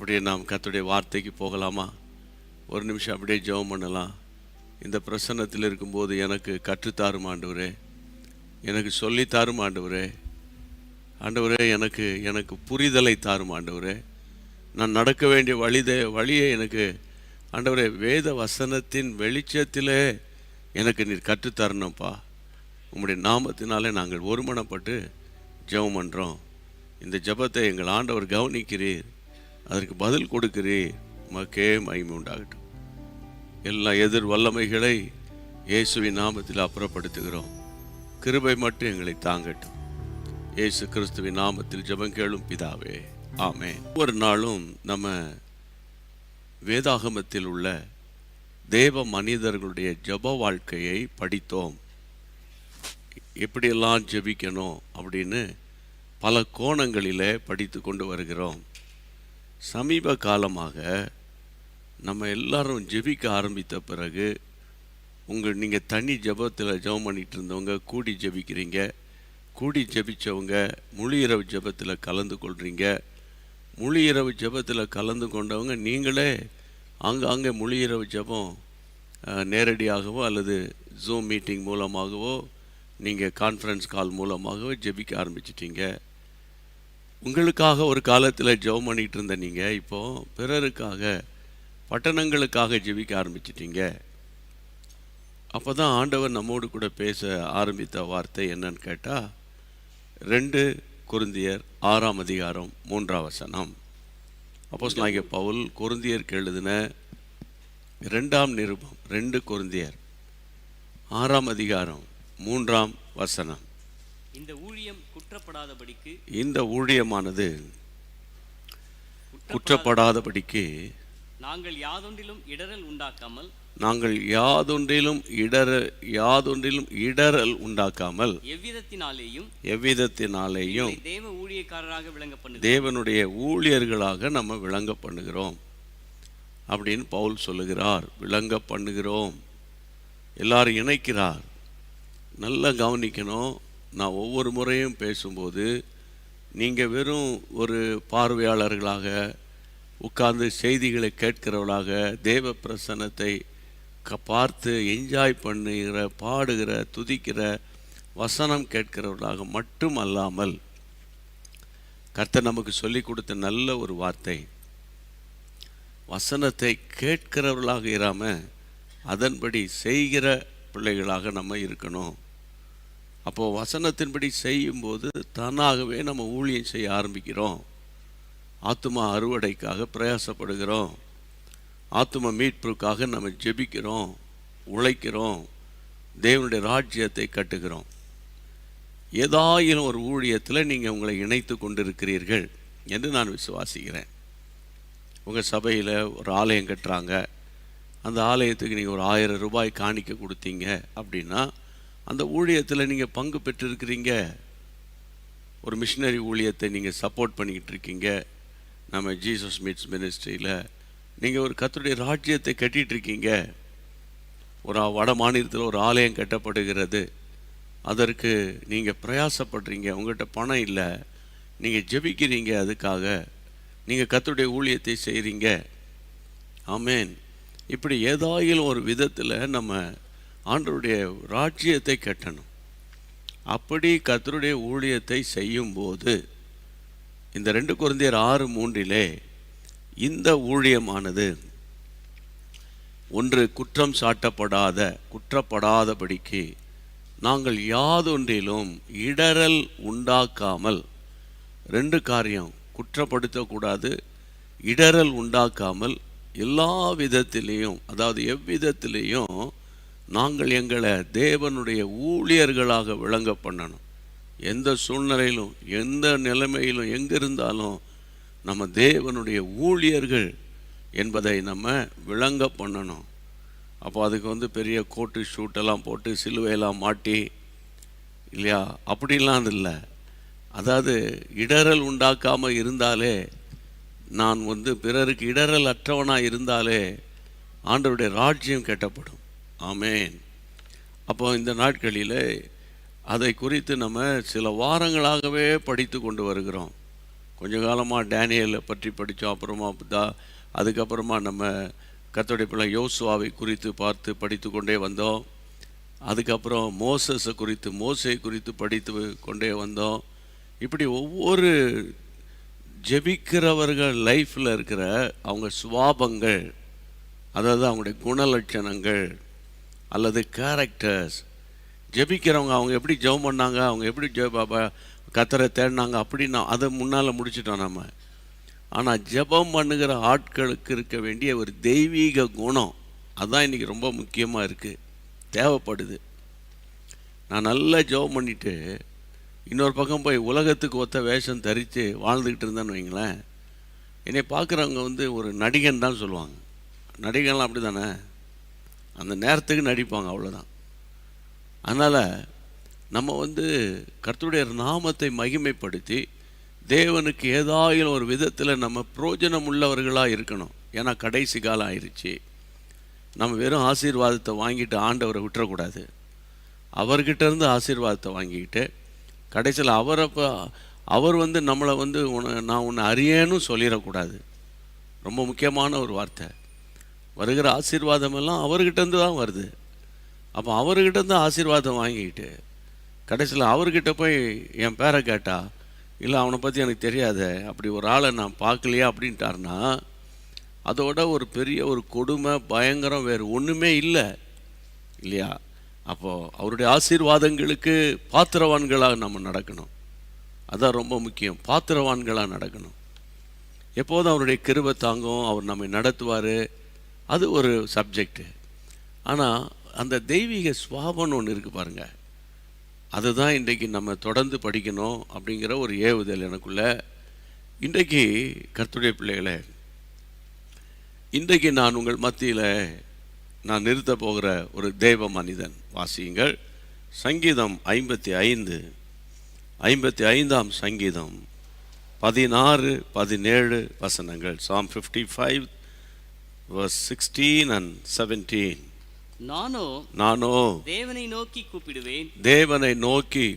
அப்படியே நாம் கர்த்தருடைய வார்த்தைக்கு போகலாமா? ஒரு நிமிஷம் அப்படியே ஜெபம் பண்ணலாம். இந்த பிரசன்னத்தில் இருக்கும்போது எனக்கு கற்றுத்தாரும் ஆண்டவரே, எனக்கு சொல்லித்தாரும் ஆண்டவரே, ஆண்டவரே எனக்கு புரிதலை தாரும் ஆண்டவரே, நான் நடக்க வேண்டிய வழியை எனக்கு ஆண்டவரே வேத வசனத்தின் வெளிச்சத்திலே எனக்கு நீர் கற்றுத்தரணும்ப்பா. உம்முடைய நாமத்தினாலே நாங்கள் ஒருமனப்பட்டு ஜெபம் பண்ணுறோம். இந்த ஜெபத்தை எங்கள் ஆண்டவர் கவனிக்கிறீர், அதற்கு பதில் கொடுக்கிறீர். உமக்கே மகிமை உண்டாகட்டும். எல்லா எதிர் வல்லமைகளை இயேசுவின் நாமத்தில் அப்புறப்படுத்துகிறோம். கிருபை மட்டும் எங்களை தாங்கட்டும். இயேசு கிறிஸ்துவின் நாமத்தில் ஜெபம் கேளும் பிதாவே, ஆமென். ஒவ்வொரு நாளும் நம்ம வேதாகமத்தில் உள்ள தேவ மனிதர்களுடைய ஜெப வாழ்க்கையை படித்தோம். எப்படியெல்லாம் ஜெபிக்கணும் அப்படின்னு பல கோணங்களிலே படித்து கொண்டு வருகிறோம். சமீப காலமாக நம்ம எல்லாரும் ஜெபிக்க ஆரம்பித்த பிறகு நீங்கள் தனி ஜெபத்தில் ஜெபம் பண்ணிகிட்டு இருந்தவங்க கூடி ஜெபிக்கிறீங்க, கூடி ஜெபித்தவங்க முழு இரவு ஜெபத்தில் கலந்து கொள்கிறீங்க, முழு இரவு ஜெபத்தில் கலந்து கொண்டவங்க நீங்களே ஆங்காங்கே முழு இரவு ஜெபம் நேரடியாகவோ அல்லது ஜூம் மீட்டிங் மூலமாகவோ நீங்கள் கான்ஃபரன்ஸ் கால் மூலமாகவோ ஜெபிக்க ஆரம்பிச்சிட்டிங்க. உங்களுக்காக ஒரு காலத்தில் ஜெபம் பண்ணிகிட்டு இருந்த நீங்கள் இப்போது பிறருக்காக பட்டணங்களுக்காக ஜெபிக்க ஆரம்பிச்சிட்டிங்க. அப்போ தான் ஆண்டவர் நம்மோடு கூட பேச ஆரம்பித்த வார்த்தை என்னன்னு கேட்டால் 2 கொரிந்தியர் 6ஆம் அதிகாரம் 3ஆம் வசனம். அப்போஸ்தலனாகிய பவுல் கொரிந்தியருக்கு எழுதின 2ஆம் நிருபம் 2 கொரிந்தியர் 6ஆம் அதிகாரம் 3ஆம் வசனம். இந்த ஊழியம் குற்றப்படாதபடிக்கு, இந்த ஊழியமானது குற்றப்படாதபடிக்கு நாங்கள் யாதொன்றிலும் இடரல் உண்டாக்காமல், நாங்கள் யாதொன்றிலும் இடரல் உண்டாக்காமல் எவ்விதத்தினாலேயும் தேவ ஊழியக்காரராக விளங்க பண்ணுகிறோம், தேவனுடைய ஊழியர்களாக நம்ம விளங்க பண்ணுகிறோம் அப்படின்னு பவுல் சொல்லுகிறார். விளங்க பண்ணுகிறோம், எல்லாரும் இணைக்கிறார். நல்லா கவனிக்கணும். நான் ஒவ்வொரு முறையும் பேசும்போது நீங்கள் வெறும் ஒரு பார்வையாளர்களாக உட்கார்ந்து செய்திகளை கேட்கிறவர்களாக தேவ பிரசன்னத்தை பார்த்து என்ஜாய் பண்ணுகிற, பாடுகிற, துதிக்கிற, வசனம் கேட்கிறவர்களாக மட்டும் அல்லாமல் கர்த்தர் நமக்கு சொல்லி கொடுத்த நல்ல ஒரு வார்த்தை, வசனத்தை கேட்கிறவர்களாக இராமல் அதன்படி செய்கிற பிள்ளைகளாக நம்ம இருக்கணும். அப்போது வசனத்தின்படி செய்யும்போது தானாகவே நம்ம ஊழியம் செய்ய ஆரம்பிக்கிறோம். ஆத்துமா அறுவடைக்காக பிரயாசப்படுகிறோம், ஆத்தும மீட்புக்காக நம்ம ஜெபிக்கிறோம், உழைக்கிறோம், தேவனுடைய ராஜ்யத்தை கட்டுகிறோம். ஏதாயிலும் ஒரு ஊழியத்தில் நீங்கள் உங்களை இணைத்து கொண்டிருக்கிறீர்கள் என்று நான் விசுவாசிக்கிறேன். உங்கள் சபையில் ஒரு ஆலயம் கட்டுறாங்க, அந்த ஆலயத்துக்கு நீங்கள் ஒரு 1000 ரூபாய் காணிக்க கொடுத்தீங்க அப்படின்னா அந்த ஊழியத்தில் நீங்கள் பங்கு பெற்றிருக்கிறீங்க. ஒரு மிஷினரி ஊழியத்தை நீங்கள் சப்போர்ட் பண்ணிக்கிட்டு இருக்கீங்க. நம்ம ஜீசஸ் மீட்ஸ் மினிஸ்ட்ரியில் நீங்கள் ஒரு கர்த்தருடைய ராஜ்யத்தை கட்டிகிட்ருக்கீங்க. ஒரு வட மாநிலத்தில் ஒரு ஆலயம் கட்டப்படுகிறது, அதற்கு நீங்கள் பிரயாசப்படுறீங்க. உங்கள்கிட்ட பணம் இல்லை, நீங்கள் ஜெபிக்கிறீங்க, அதுக்காக நீங்கள் கர்த்தருடைய ஊழியத்தை செய்கிறீங்க. ஆமென். இப்படி ஏதாயிலும் ஒரு விதத்தில் நம்ம ஆண்டவருடைய ராஜ்யத்தை கட்டணும். அப்படி கர்த்தருடைய ஊழியத்தை செய்யும்போது இந்த 2 கொரிந்தியர் 6:3 இந்த ஊழியமானது ஒன்று குற்றப்படாதபடிக்கு நாங்கள் யாதொன்றிலும் இடரல் உண்டாக்காமல், 2 காரியம், குற்றப்படுத்தக்கூடாது, இடரல் உண்டாக்காமல் எல்லா விதத்திலையும், அதாவது எவ்விதத்திலையும் நாங்கள் எங்களை தேவனுடைய ஊழியர்களாக விளங்க பண்ணணும். எந்த சூழ்நிலையிலும், எந்த நிலைமையிலும், எங்கே இருந்தாலும் நம்ம தேவனுடைய ஊழியர்கள் என்பதை நம்ம விளங்க பண்ணணும். அப்போ அதுக்கு பெரிய கோட்டு ஷூட்டெல்லாம் போட்டு சிலுவையெல்லாம் மாட்டி இல்லையா, அப்படிலாம் இல்லை. அதாவது இடரல் உண்டாக்காமல் இருந்தாலே, நான் பிறருக்கு இடரல் அற்றவனாக இருந்தாலே ஆண்டவருடைய ராஜ்யம் கட்டப்படும். ஆமென். அப்போ இந்த நாட்களில் அதை குறித்து நம்ம சில வாரங்களாகவே படித்து கொண்டு வருகிறோம். கொஞ்ச காலமாக டேனியலை பற்றி படித்தோம். அப்புறமா அதுக்கப்புறமா நம்ம கர்த்தருடைய பிள்ளை யோசுவாவை குறித்து பார்த்து படித்து கொண்டே வந்தோம். அதுக்கப்புறம் மோசை குறித்து படித்து கொண்டே வந்தோம். இப்படி ஒவ்வொரு ஜெபிக்கிறவர்கள் லைஃப்பில் இருக்கிற அவங்க சுவாபங்கள், அதாவது அவங்களுடைய குணலட்சணங்கள் அல்லது கேரக்டர்ஸ், ஜெபிக்கிறவங்க அவங்க எப்படி ஜெபம் பண்ணாங்க, அவங்க எப்படி கர்த்தரை தேடினாங்க அப்படின்னா அதை முன்னால் முடிச்சிட்டோம் நம்ம. ஆனால் ஜெபம் பண்ணுகிற ஆட்களுக்கு இருக்க வேண்டிய ஒரு தெய்வீக குணம், அதுதான் இன்றைக்கி ரொம்ப முக்கியமாக இருக்குது, தேவைப்படுது. நான் நல்லா ஜெபம் பண்ணிவிட்டு இன்னொரு பக்கம் போய் உலகத்துக்கு ஒத்த வேஷம் தரித்து வாழ்ந்துக்கிட்டு இருந்தேன்னு வைங்களேன், என்னை பார்க்குறவங்க ஒரு நடிகன் தான் சொல்லுவாங்க. நடிகன்லாம் அப்படி தானே, அந்த நேரத்துக்கு நடிப்பாங்க, அவ்வளோதான். அதனால் நம்ம கர்த்தருடைய நாமத்தை மகிமைப்படுத்தி தேவனுக்கு ஏதாயிலும் ஒரு விதத்தில் நம்ம பிரயோஜனம் உள்ளவர்களாக இருக்கணும். ஏன்னா கடைசி காலம் ஆயிடுச்சு. நம்ம வெறும் ஆசீர்வாதத்தை வாங்கிட்டு ஆண்டவரை விட்டுறக்கூடாது. அவர்கிட்ட இருந்து ஆசீர்வாதத்தை வாங்கிக்கிட்டு கடைசியில் அவர் நம்மளை நான் உன்னை அறியேன்னு சொல்லிடக்கூடாது. ரொம்ப முக்கியமான ஒரு வார்த்தை. வருகிற ஆசீர்வாதமெல்லாம் அவர்கிட்டருந்து தான் வருது. அப்போ அவர்கிட்டருந்து ஆசீர்வாதம் வாங்கிக்கிட்டு கடைசியில் அவர்கிட்ட போய் என் பேரை கேட்டா, இல்லை அவனை பற்றி எனக்கு தெரியாத, அப்படி ஒரு ஆளை நான் பார்க்கலையா அப்படின்ட்டாருன்னா அதோட ஒரு பெரிய ஒரு கொடுமை பயங்கரம் வேறு ஒன்றுமே இல்லை, இல்லையா? அப்போது அவருடைய ஆசீர்வாதங்களுக்கு பாத்திரவான்களாக நம்ம நடக்கணும். அதான் ரொம்ப முக்கியம், பாத்திரவான்களாக நடக்கணும். எப்போதும் அவருடைய கிருபை தாங்கும், அவர் நம்மை நடத்துவார், அது ஒரு சப்ஜெக்டு. ஆனால் அந்த தெய்வீக சுவாபம்னு ஒன்று இருக்குது பாருங்கள், அதுதான் இன்றைக்கு நம்ம தொடர்ந்து படிக்கணும் அப்படிங்கிற ஒரு ஏவுதல் எனக்குள்ள. இன்றைக்கு கர்த்தருடைய பிள்ளைகளே, இன்றைக்கு நான் உங்கள் மத்தியில் நான் நிறுத்த போகிற ஒரு தேவ மனிதன். வாசியுங்கள் சங்கீதம் 55 சங்கீதம் 16, 17 வசனங்கள். Psalm 55 verse 16 and 17. நானோ தேவனை நோக்கி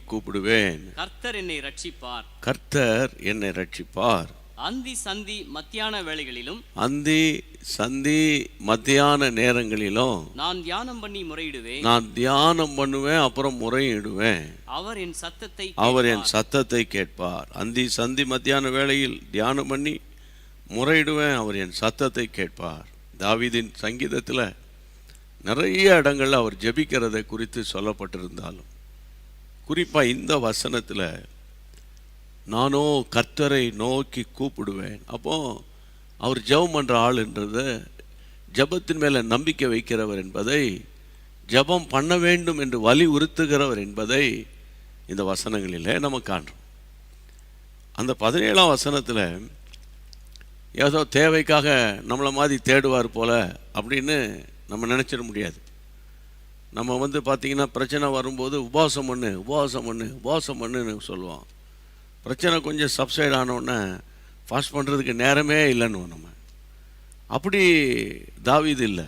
கூப்பிடுவேன், கர்த்தர் என்னை ரட்சிப்பார். அந்தி சந்தி மத்தியான நேரங்களிலும் நான் தியானம் பண்ணுவேன், அப்புறம் முறையிடுவேன். அவர் என் சத்தத்தை கேட்பார். அந்தி சந்தி மத்தியான வேளையில் தியானம் பண்ணி முறையிடுவேன், அவர் என் சத்தத்தை கேட்பார். தாவீதின் சங்கீதத்தில் நிறைய இடங்களில் அவர் ஜெபிக்கிறதை குறித்து சொல்லப்பட்டிருந்தாலும் குறிப்பாக இந்த வசனத்தில் நானோ கர்த்தரை நோக்கி கூப்பிடுவேன். அப்போ அவர் ஜெபம் பண்ணுற ஆள்ன்றது ஜெபத்தின் மேலே நம்பிக்கை வைக்கிறவர் என்பதை, ஜெபம் பண்ண வேண்டும் என்று வலியுறுத்துகிறவர் என்பதை இந்த வசனங்களில் நம்ம காண்றோம். அந்த 17ஆம் வசனத்தில் ஏதோ தேவைக்காக நம்மளை மாதிரி தேடுவார் போல அப்படின்னு நம்ம நினச்சிட முடியாது. நம்ம பார்த்திங்கன்னா பிரச்சனை வரும்போது உபவாசம் பண்ணுன்னு சொல்லுவோம். பிரச்சனை கொஞ்சம் சப்சைட் ஆனோடனே ஃபாஸ்ட் பண்ணுறதுக்கு நேரமே இல்லைன்னு நம்ம. அப்படி தாவீது இல்லை.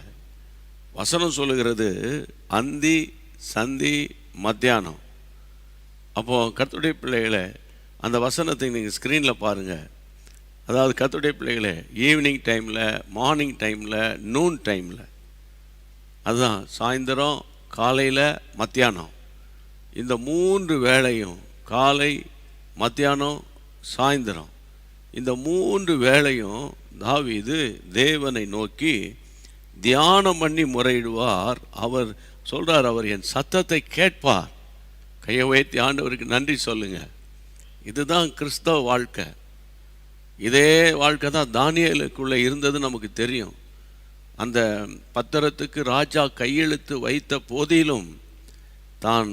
வசனம் சொல்லுகிறது அந்தி சந்தி மத்தியானம். அப்போது கர்த்தருடைய பிள்ளைகளை அந்த வசனத்தை நீங்கள் ஸ்க்ரீனில் பாருங்கள். அதாவது கர்த்தருடைய பிள்ளைகளை ஈவினிங் டைமில், மார்னிங் டைமில், நூன் டைமில், அதுதான் சாயந்தரம், காலையில், மத்தியானம், இந்த 3 வேளையும், காலை, மத்தியானம், சாயந்தரம், இந்த 3 வேளையும் தாவீது தேவனை நோக்கி தியானம் பண்ணி முறையிடுவார். அவர் சொல்கிறார், அவர் என் சத்தத்தை கேட்பார். கையை வைத்து ஆண்டவருக்கு நன்றி சொல்லுங்க. இதுதான் கிறிஸ்தவ வாழ்க்கை. இதே வாழ்க்கை தான் தானியேலுக்குள்ளே இருந்தது நமக்கு தெரியும். அந்த பத்திரத்துக்கு ராஜா கையெழுத்து வைத்த போதிலும் தான்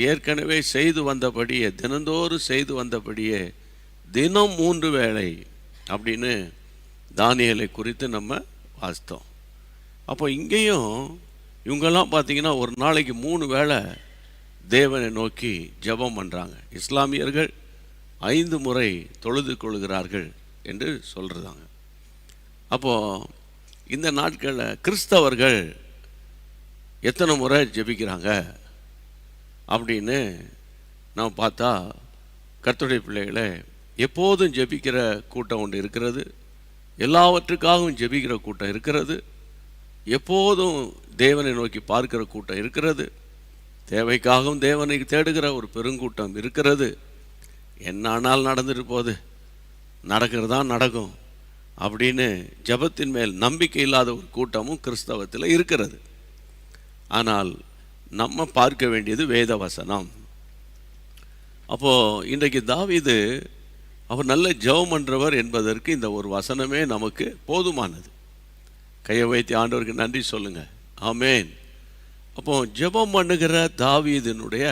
ஏற்கனவே செய்து வந்தபடியே, தினந்தோறும் செய்து வந்தபடியே, தினம் 3 வேளை அப்படின்னு தானியேலை குறித்து நம்ம வாசித்தோம். அப்போ இங்கேயும் இவங்கெல்லாம் பார்த்திங்கன்னா ஒரு நாளைக்கு 3 வேளை தேவனை நோக்கி ஜெபம் பண்ணுறாங்க. இஸ்லாமியர்கள் 5 முறை தொழுது கொள்கிறார்கள் என்று சொல்கிறாங்க. அப்போது இந்த நாட்களில் கிறிஸ்தவர்கள் எத்தனை முறை ஜெபிக்கிறாங்க அப்படின்னு நம்ம பார்த்தா, கர்த்தருடைய பிள்ளைகளை எப்போதும் ஜெபிக்கிற கூட்டம் ஒன்று இருக்கிறது, எல்லாவற்றுக்காகவும் ஜெபிக்கிற கூட்டம் இருக்கிறது, எப்போதும் தேவனை நோக்கி பார்க்கிற கூட்டம் இருக்கிறது, தேவைக்காகவும் தேவனை தேடுகிற ஒரு பெருங்கூட்டம் இருக்கிறது. என்ன ஆனாலும் நடந்துட்டு போகுது, நடக்கிறதா நடக்கும் அப்படின்னு ஜெபத்தின் மேல் நம்பிக்கை இல்லாத ஒரு கூட்டமும் கிறிஸ்தவத்தில் இருக்கிறது. ஆனால் நம்ம பார்க்க வேண்டியது வேத வசனம். அப்போது இன்றைக்கு தாவீது அவர் நல்ல ஜெபம் பண்ணுறவர் என்பதற்கு இந்த ஒரு வசனமே நமக்கு போதுமானது. கையை வைத்து ஆண்டவருக்கு நன்றி சொல்லுங்கள். ஆமேன். அப்போ ஜெபம் பண்ணுகிற தாவீதினுடைய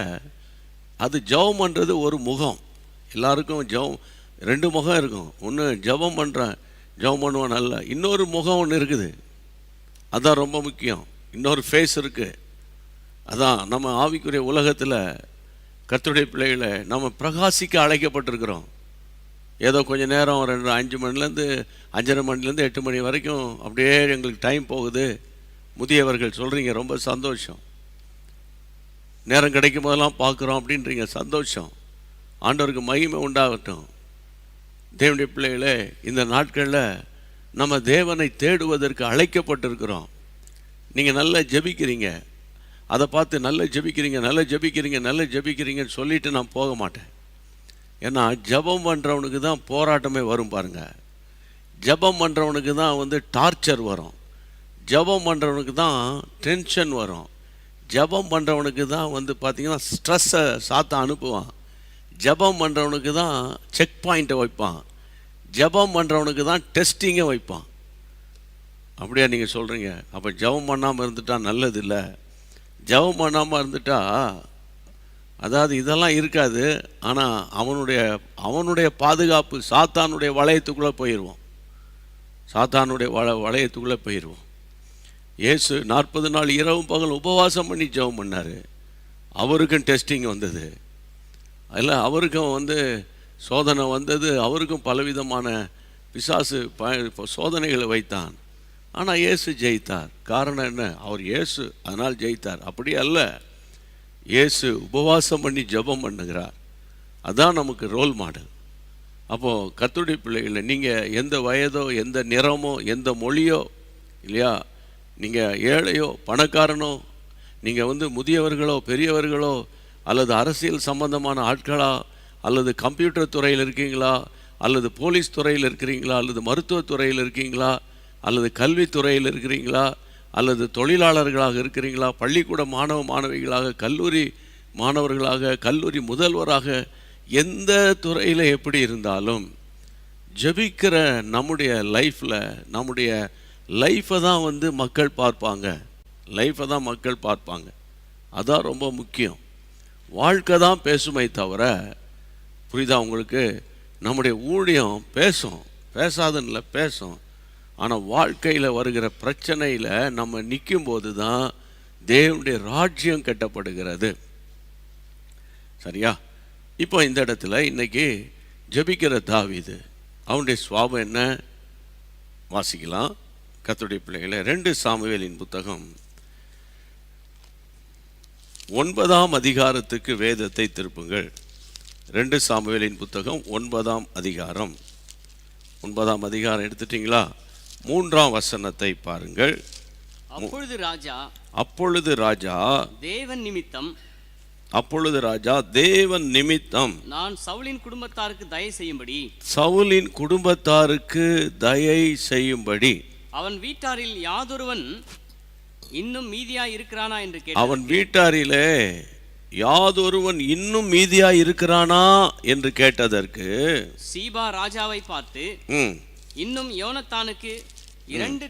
அது ஜெபம் பண்ணுறது ஒரு முகம். எல்லாருக்கும் ஜெபம் 2 முகம் இருக்கும். ஒன்று ஜெபம் பண்ணுவான் நல்ல, இன்னொரு முகம் ஒன்று இருக்குது, அதான் ரொம்ப முக்கியம். இன்னொரு ஃபேஸ் இருக்குது. அதான் நம்ம ஆவிக்குரிய உலகத்தில் கர்த்தருடைய பிள்ளைகளை நம்ம பிரகாசிக்க அழைக்கப்பட்டிருக்கிறோம். ஏதோ கொஞ்சம் நேரம் 5 மணிலேருந்து 5:30 மணிலேருந்து 8 மணி வரைக்கும் அப்படியே எங்களுக்கு டைம் போகுது. முதியவர்கள் சொல்கிறீங்க, ரொம்ப சந்தோஷம். நேரம் கிடைக்கும் போதெல்லாம் பார்க்குறோம் அப்படின்றீங்க, சந்தோஷம். ஆண்டவருக்கு மகிமை உண்டாகட்டும். தேவனுடைய பிள்ளைகளே, இந்த நாட்களில் நம்ம தேவனை தேடுவதற்கு அழைக்கப்பட்டிருக்கிறோம். நீங்கள் நல்லா ஜெபிக்கிறீங்க, அதை பார்த்து நல்லா ஜெபிக்கிறீங்கன்னு சொல்லிட்டு நான் போக மாட்டேன். ஏன்னா ஜெபம் பண்ணுறவனுக்கு தான் போராட்டமே வரும் பாருங்கள். ஜெபம் பண்ணுறவனுக்கு தான் டார்ச்சர் வரும். ஜெபம் பண்ணுறவனுக்கு தான் டென்ஷன் வரும். ஜெபம் பண்ணுறவனுக்கு தான் பார்த்திங்கன்னா ஸ்ட்ரெஸ்ஸை சாத்தான் அனுப்புவான். ஜெபம் பண்ணுறவனுக்கு தான் செக் பாயிண்ட்டை வைப்பான். ஜெபம் பண்ணுறவனுக்கு தான் டெஸ்டிங்கை வைப்பான். அப்படியா நீங்கள் சொல்கிறீங்க? அப்போ ஜெபம் பண்ணாமல் இருந்துட்டா நல்லது இல்லை. ஜெபம் பண்ணாமல் இருந்துட்டா அதாவது இதெல்லாம் இருக்காது. ஆனால் அவனுடைய பாதுகாப்பு சாத்தானுடைய வளையத்துக்குள்ளே போயிடுவோம். வளையத்துக்குள்ளே போயிடுவோம். இயேசு 40 நாள் இரவும் பகல் உபவாசம் பண்ணி ஜெபம் பண்ணார். அவருக்கும் டெஸ்டிங் வந்தது. அதில் அவருக்கும் சோதனை வந்தது. அவருக்கும் பலவிதமான பிசாசு சோதனைகளை வைத்தான். ஆனால் இயேசு ஜெயித்தார். காரணம் என்ன? அவர் இயேசு, அதனால் ஜெயித்தார். அப்படி அல்ல, இயேசு உபவாசம் பண்ணி ஜெபம் பண்ணுகிறார். அதுதான் நமக்கு ரோல் மாடல். அப்போது கர்த்தருடைய பிள்ளைகளை, நீங்கள் எந்த வயதோ, எந்த நிறமோ, எந்த மொழியோ இல்லையா, நீங்கள் ஏழையோ பணக்காரனோ, நீங்கள் முதியவர்களோ பெரியவர்களோ, அல்லது அரசியல் சம்பந்தமான ஆட்களா, அல்லது கம்ப்யூட்டர் துறையில் இருக்கீங்களா, அல்லது போலீஸ் துறையில் இருக்கிறீங்களா, அல்லது மருத்துவத்துறையில் இருக்கீங்களா, அல்லது கல்வித்துறையில் இருக்கிறீங்களா, அல்லது தொழிலாளர்களாக இருக்கிறீங்களா, பள்ளிக்கூட மாணவிகளாக, கல்லூரி மாணவர்களாக, கல்லூரி முதல்வராக, எந்த துறையில் எப்படி இருந்தாலும் ஜெபிக்கிற நம்முடைய லைஃப்பை தான் மக்கள் பார்ப்பாங்க. அதான் ரொம்ப முக்கியம். வாழ்க்கை தான் பேசுமே தவிர, புரியுதா உங்களுக்கு? நம்முடைய ஊழியம் பேசாதுன்னு இல்லை, பேசும். ஆனால் வாழ்க்கையில் வருகிற பிரச்சனையில் நம்ம நிற்கும்போது தான் தேவனுடைய ராஜ்யம் கட்டப்படுகிறது. சரியா? இப்போ இந்த இடத்துல இன்னைக்கு ஜெபிக்கிற தாவீது, அவனுடைய சுவாபம் என்ன? வாசிக்கலாம் கர்த்தருடைய பிள்ளைகளை. 2 சாமுவேலின் புத்தகம் 9ஆம் அதிகாரத்துக்கு வேதத்தை திருப்புங்கள். 2 சாமுவேலின் புத்தகம் 9ஆம் அதிகாரம். 9ஆம் அதிகாரம் எடுத்துட்டீங்களா? 3ஆம் வசனத்தை பாருங்கள். அப்பொழுது ராஜா தேவன் நிமித்தம் நான் சவுலின் குடும்பத்தாருக்கு தயை செய்யும்படி அவன் வீட்டாரில் யாதொருவன் இன்னும் மீதியாய் இருக்கிறானா என்று கேட்டார். அவன் வீட்டாரிலே யாதொருவன் இன்னும் மீதியாய் இருக்கிறானா என்று கேட்டதற்கு சீபா ராஜாவை பார்த்து, இன்னும் யோனத்தானுக்கு 2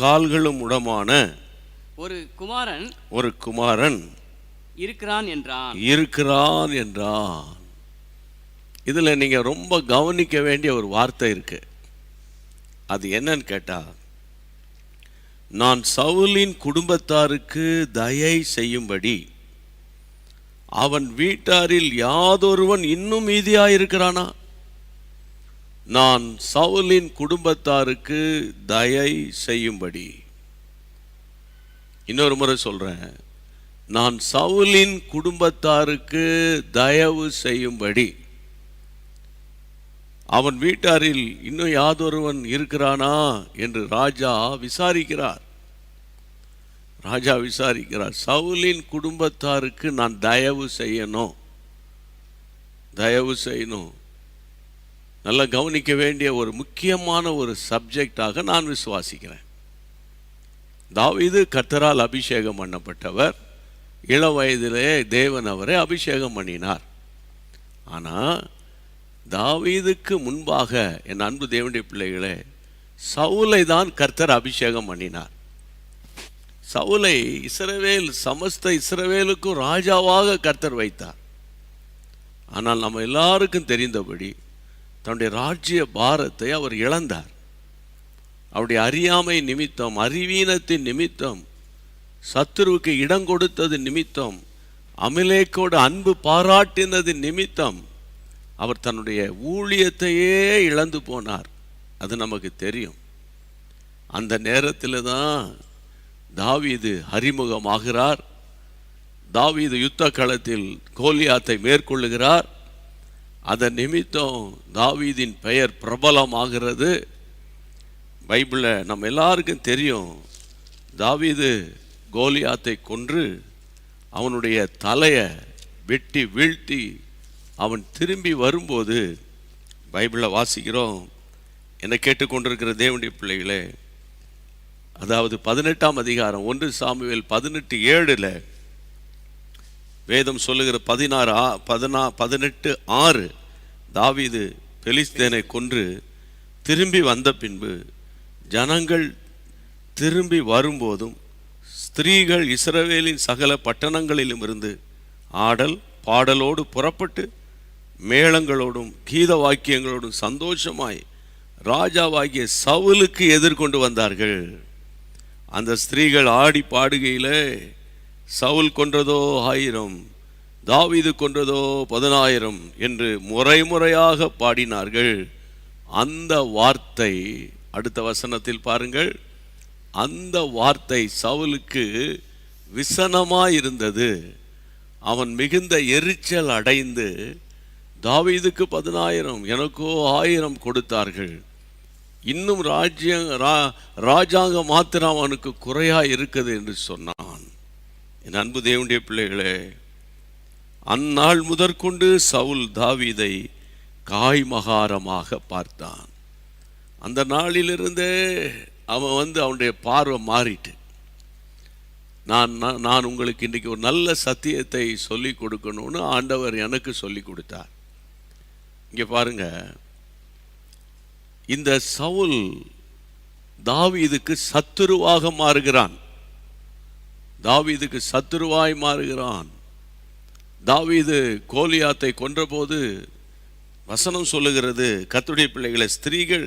கால்களும் முடமான ஒரு குமாரன் இருக்கிறான் என்றான். இதுல நீங்க ரொம்ப கவனிக்க வேண்டிய ஒரு வார்த்தை இருக்கு. அது என்னன்னு கேட்டா, நான் சவுலின் குடும்பத்தாருக்கு தயை செய்யும்படி அவன் வீட்டாரில் யாதொருவன் இன்னும் மீதியாயிருக்கிறானா? நான் சவுலின் குடும்பத்தாருக்கு தயை செய்யும்படி. இன்னொரு முறை சொல்றேன், நான் சவுலின் குடும்பத்தாருக்கு தயவு செய்யும்படி. அவன் வீட்டாரில் இன்னும் யாதொருவன் இருக்கிறானா என்று ராஜா விசாரிக்கிறார். சவுலின் குடும்பத்தாருக்கு நான் தயவு செய்யணும். நல்லா கவனிக்க வேண்டிய ஒரு முக்கியமான ஒரு சப்ஜெக்டாக நான் விசுவாசிக்கிறேன். தாவீது கர்த்தரால் அபிஷேகம் பண்ணப்பட்டவர். இள வயதிலே தேவன் அவரை அபிஷேகம் பண்ணினார். ஆனால் தாவீதுக்கு முன்பாக, என் அன்பு தேவனுடைய பிள்ளைகளே, சவுலை தான் கர்த்தர் அபிஷேகம் பண்ணினார். சவுலை சமஸ்த இஸ்ரவேலுக்கும் ராஜாவாக கர்த்தர் வைத்தார். ஆனால் நம்ம எல்லாருக்கும் தெரிந்தபடி தன்னுடைய ராஜ்ய பாரத்தை அவர் இழந்தார். அவருடைய அறியாமை நிமித்தம், அறிவீனத்தின் நிமித்தம், சத்துருவுக்கு இடம் கொடுத்தது நிமித்தம், அமிலேக்கோடு அன்பு பாராட்டினது நிமித்தம் அவர் தன்னுடைய ஊழியத்தையே இழந்து போனார். அது நமக்கு தெரியும். அந்த நேரத்தில் தான் தாவீது அறிமுகமாகிறார். தாவீது யுத்த களத்தில் கோலியாத்தை மேற்கொள்ளுகிறார். அதன் நிமித்தம் தாவீதின் பெயர் பிரபலமாகிறது. பைபிளில் நம்ம எல்லாருக்கும் தெரியும், தாவீது கோலியாத்தை கொன்று அவனுடைய தலையை வெட்டி வீழ்த்தி அவன் திரும்பி வரும்போது பைபிளில் வாசிக்கிறோம். என்னை கேட்டுக்கொண்டிருக்கிற தேவனுடைய பிள்ளைகளே, அதாவது 18ஆம் அதிகாரம் 1 சாமுவேல் 18:7 வேதம் சொல்லுகிற 18:6 தாவீது பெலிஸ்தேனை கொன்று திரும்பி வந்த பின்பு ஜனங்கள் திரும்பி வரும்போதும் ஸ்திரீகள் இஸ்ரவேலின் சகல பட்டணங்களிலும் இருந்து ஆடல் பாடலோடு புறப்பட்டு மேளங்களோடும் கீத வாக்கியங்களோடும் சந்தோஷமாய் ராஜாவாகிய சவுலுக்கு எதிர்கொண்டு வந்தார்கள். அந்த ஸ்திரீகள் ஆடி பாடுகையில் சவுல் கொன்றதோ 1000, தாவீது கொன்றதோ 10,000 என்று முறையாக பாடினார்கள். அந்த வார்த்தை, அடுத்த வசனத்தில் பாருங்கள், அந்த வார்த்தை சவுலுக்கு விசனமாயிருந்தது. அவன் மிகுந்த எரிச்சல் அடைந்து, தாவீதுக்கு 10,000 எனக்கோ 1000 கொடுத்தார்கள், இன்னும் ராஜாங்க மாத்திரம் அவனுக்கு குறையா இருக்குது என்று சொன்னான். என் அன்பு தேவனுடைய பிள்ளைகளே, அந்நாள் முதற்கொண்டு சவுல் தாவீதை காய்மகாரமாக பார்த்தான். அந்த நாளிலிருந்தே அவன் அவனுடைய பார்வை மாறிட்டு, நான் உங்களுக்கு இன்றைக்கி ஒரு நல்ல சத்தியத்தை சொல்லி கொடுக்கணும்னு ஆண்டவர் எனக்கு சொல்லி கொடுத்தார். இங்கே பாருங்க, இந்த சவுல் தாவீதுக்கு சத்துருவாக மாறுகிறான். தாவீது கோலியாத்தை கொன்றபோது வசனம் சொல்லுகிறது, கர்த்தருடைய பிள்ளைகளை, ஸ்திரீகள்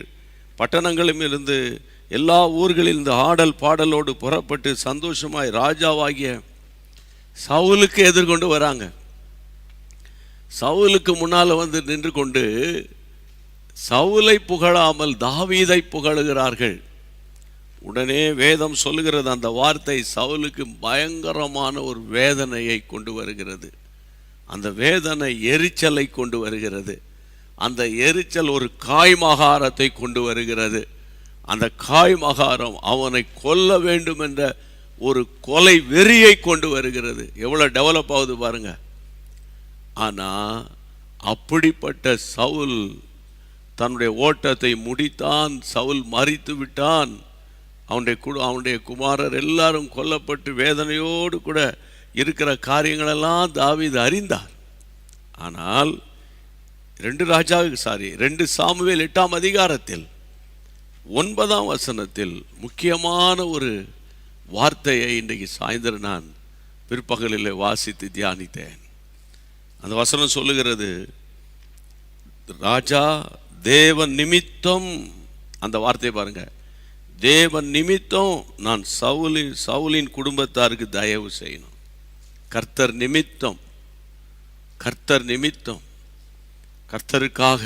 பட்டணங்களிலும் இருந்து எல்லா ஊர்களிலிருந்து ஆடல் பாடலோடு புறப்பட்டு சந்தோஷமாய் ராஜாவாகிய சவுலுக்கு எதிர்கொண்டு வராங்க. சவுலுக்கு முன்னால் நின்று கொண்டு சவுலை புகழாமல் தாவீதை புகழுகிறார்கள். உடனே வேதம் சொல்லுகிறது, அந்த வார்த்தை சவுலுக்கு பயங்கரமான ஒரு வேதனையை கொண்டு வருகிறது. அந்த வேதனை எரிச்சலை கொண்டு வருகிறது. அந்த எரிச்சல் ஒரு காய்மகாரத்தை கொண்டு வருகிறது. அந்த காய்மகாரம் அவனை கொல்ல வேண்டும் என்ற ஒரு கொலை வெறியை கொண்டு வருகிறது. எவ்வளோ டெவலப் ஆகுது பாருங்க. ஆனால் அப்படிப்பட்ட சவுல் தன்னுடைய ஓட்டத்தை முடித்தான். சவுல் மரித்து விட்டான். அவனுடைய குமாரர் எல்லாரும் கொல்லப்பட்டு வேதனையோடு கூட இருக்கிற காரியங்களெல்லாம் தாவீது அறிந்தார். ஆனால் 2 சாமுவேல் 8ஆம் அதிகாரத்தில் 9ஆம் வசனத்தில் முக்கியமான ஒரு வார்த்தையை இன்றைக்கு சாயந்தரம் நான் பிற்பகலில் வாசித்து தியானித்தேன். அந்த வசனம் சொல்லுகிறது, ராஜா தேவன் நிமித்தம், அந்த வார்த்தையை பாருங்க, தேவன் நிமித்தம் நான் சவுலின் குடும்பத்தாருக்கு தயவு செய்யணும். கர்த்தர் நிமித்தம், கர்த்தருக்காக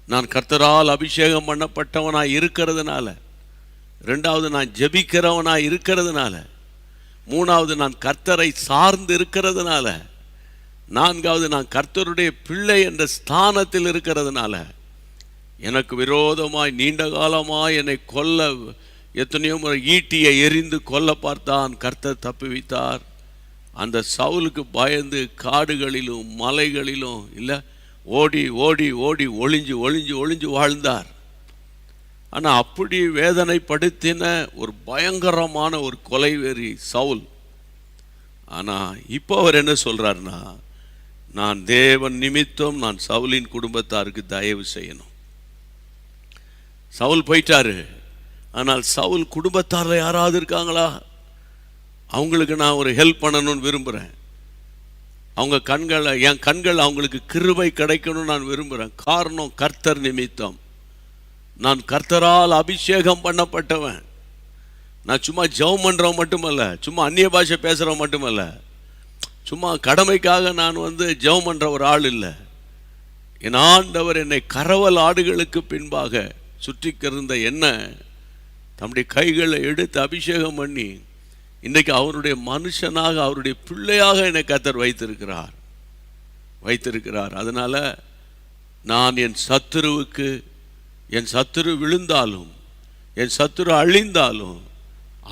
நான் கர்த்தரால் அபிஷேகம் பண்ணப்பட்டவனாய் இருக்கிறதுனால, 2வது நான் ஜெபிக்கிறவனாய் இருக்கிறதுனால, மூணாவது நான் கர்த்தரை சார்ந்து இருக்கிறதுனால, நான்காவது நான் கர்த்தருடைய பிள்ளை என்ற ஸ்தானத்தில் இருக்கிறதுனால, எனக்கு விரோதமாய் நீண்ட காலமாய் என்னை கொல்ல எத்தனையோ முறை ஈட்டியை எறிந்து கொல்ல பார்த்தான், கர்த்தர் தப்புவித்தார். அந்த சவுலுக்கு பயந்து காடுகளிலும் மலைகளிலும் இல்லை ஓடி ஓடி ஓடி ஒளிஞ்சு ஒளிஞ்சு ஒளிஞ்சு வாழ்ந்தார். ஆனால் அப்படி வேதனைப்படுத்தின ஒரு பயங்கரமான ஒரு கொலைவெறி சவுல். ஆனால் இப்போ அவர் என்ன சொல்றாருன்னா, நான் தேவன் நிமித்தம் நான் சவுலின் குடும்பத்தாருக்கு தயவு செய்யணும். சவுல் போயிட்டாரு, ஆனால் சவுல் குடும்பத்தாரில் யாராவது இருக்காங்களா? அவங்களுக்கு நான் ஒரு ஹெல்ப் பண்ணணும்னு விரும்புகிறேன். அவங்க கண்களை, என் கண்கள் அவங்களுக்கு கிருபை கிடைக்கணும்னு நான் விரும்புகிறேன். காரணம், கர்த்தர் நிமித்தம். நான் கர்த்தரால் அபிஷேகம் பண்ணப்பட்டவன். நான் சும்மா ஜெபம் பண்ணுறவன் மட்டுமல்ல, சும்மா அந்நிய பாஷை பேசுகிறவன் மட்டுமல்ல, சும்மா கடமைக்காக நான் ஜெபம் பண்ணுற ஒரு ஆள் இல்லை. என் ஆண்டவர் என்னை கரவல் ஆடுகளுக்கு பின்பாக சுற்றிக்கிருந்த என்ன தம்முடைய கைகளை எடுத்து அபிஷேகம் பண்ணி இன்றைக்கு அவருடைய மனுஷனாக, அவருடைய பிள்ளையாக என்னை கர்த்தர் வைத்திருக்கிறார். அதனால நான் என் சத்துருவுக்கு, என் சத்துரு விழுந்தாலும் என் சத்துரு அழிந்தாலும்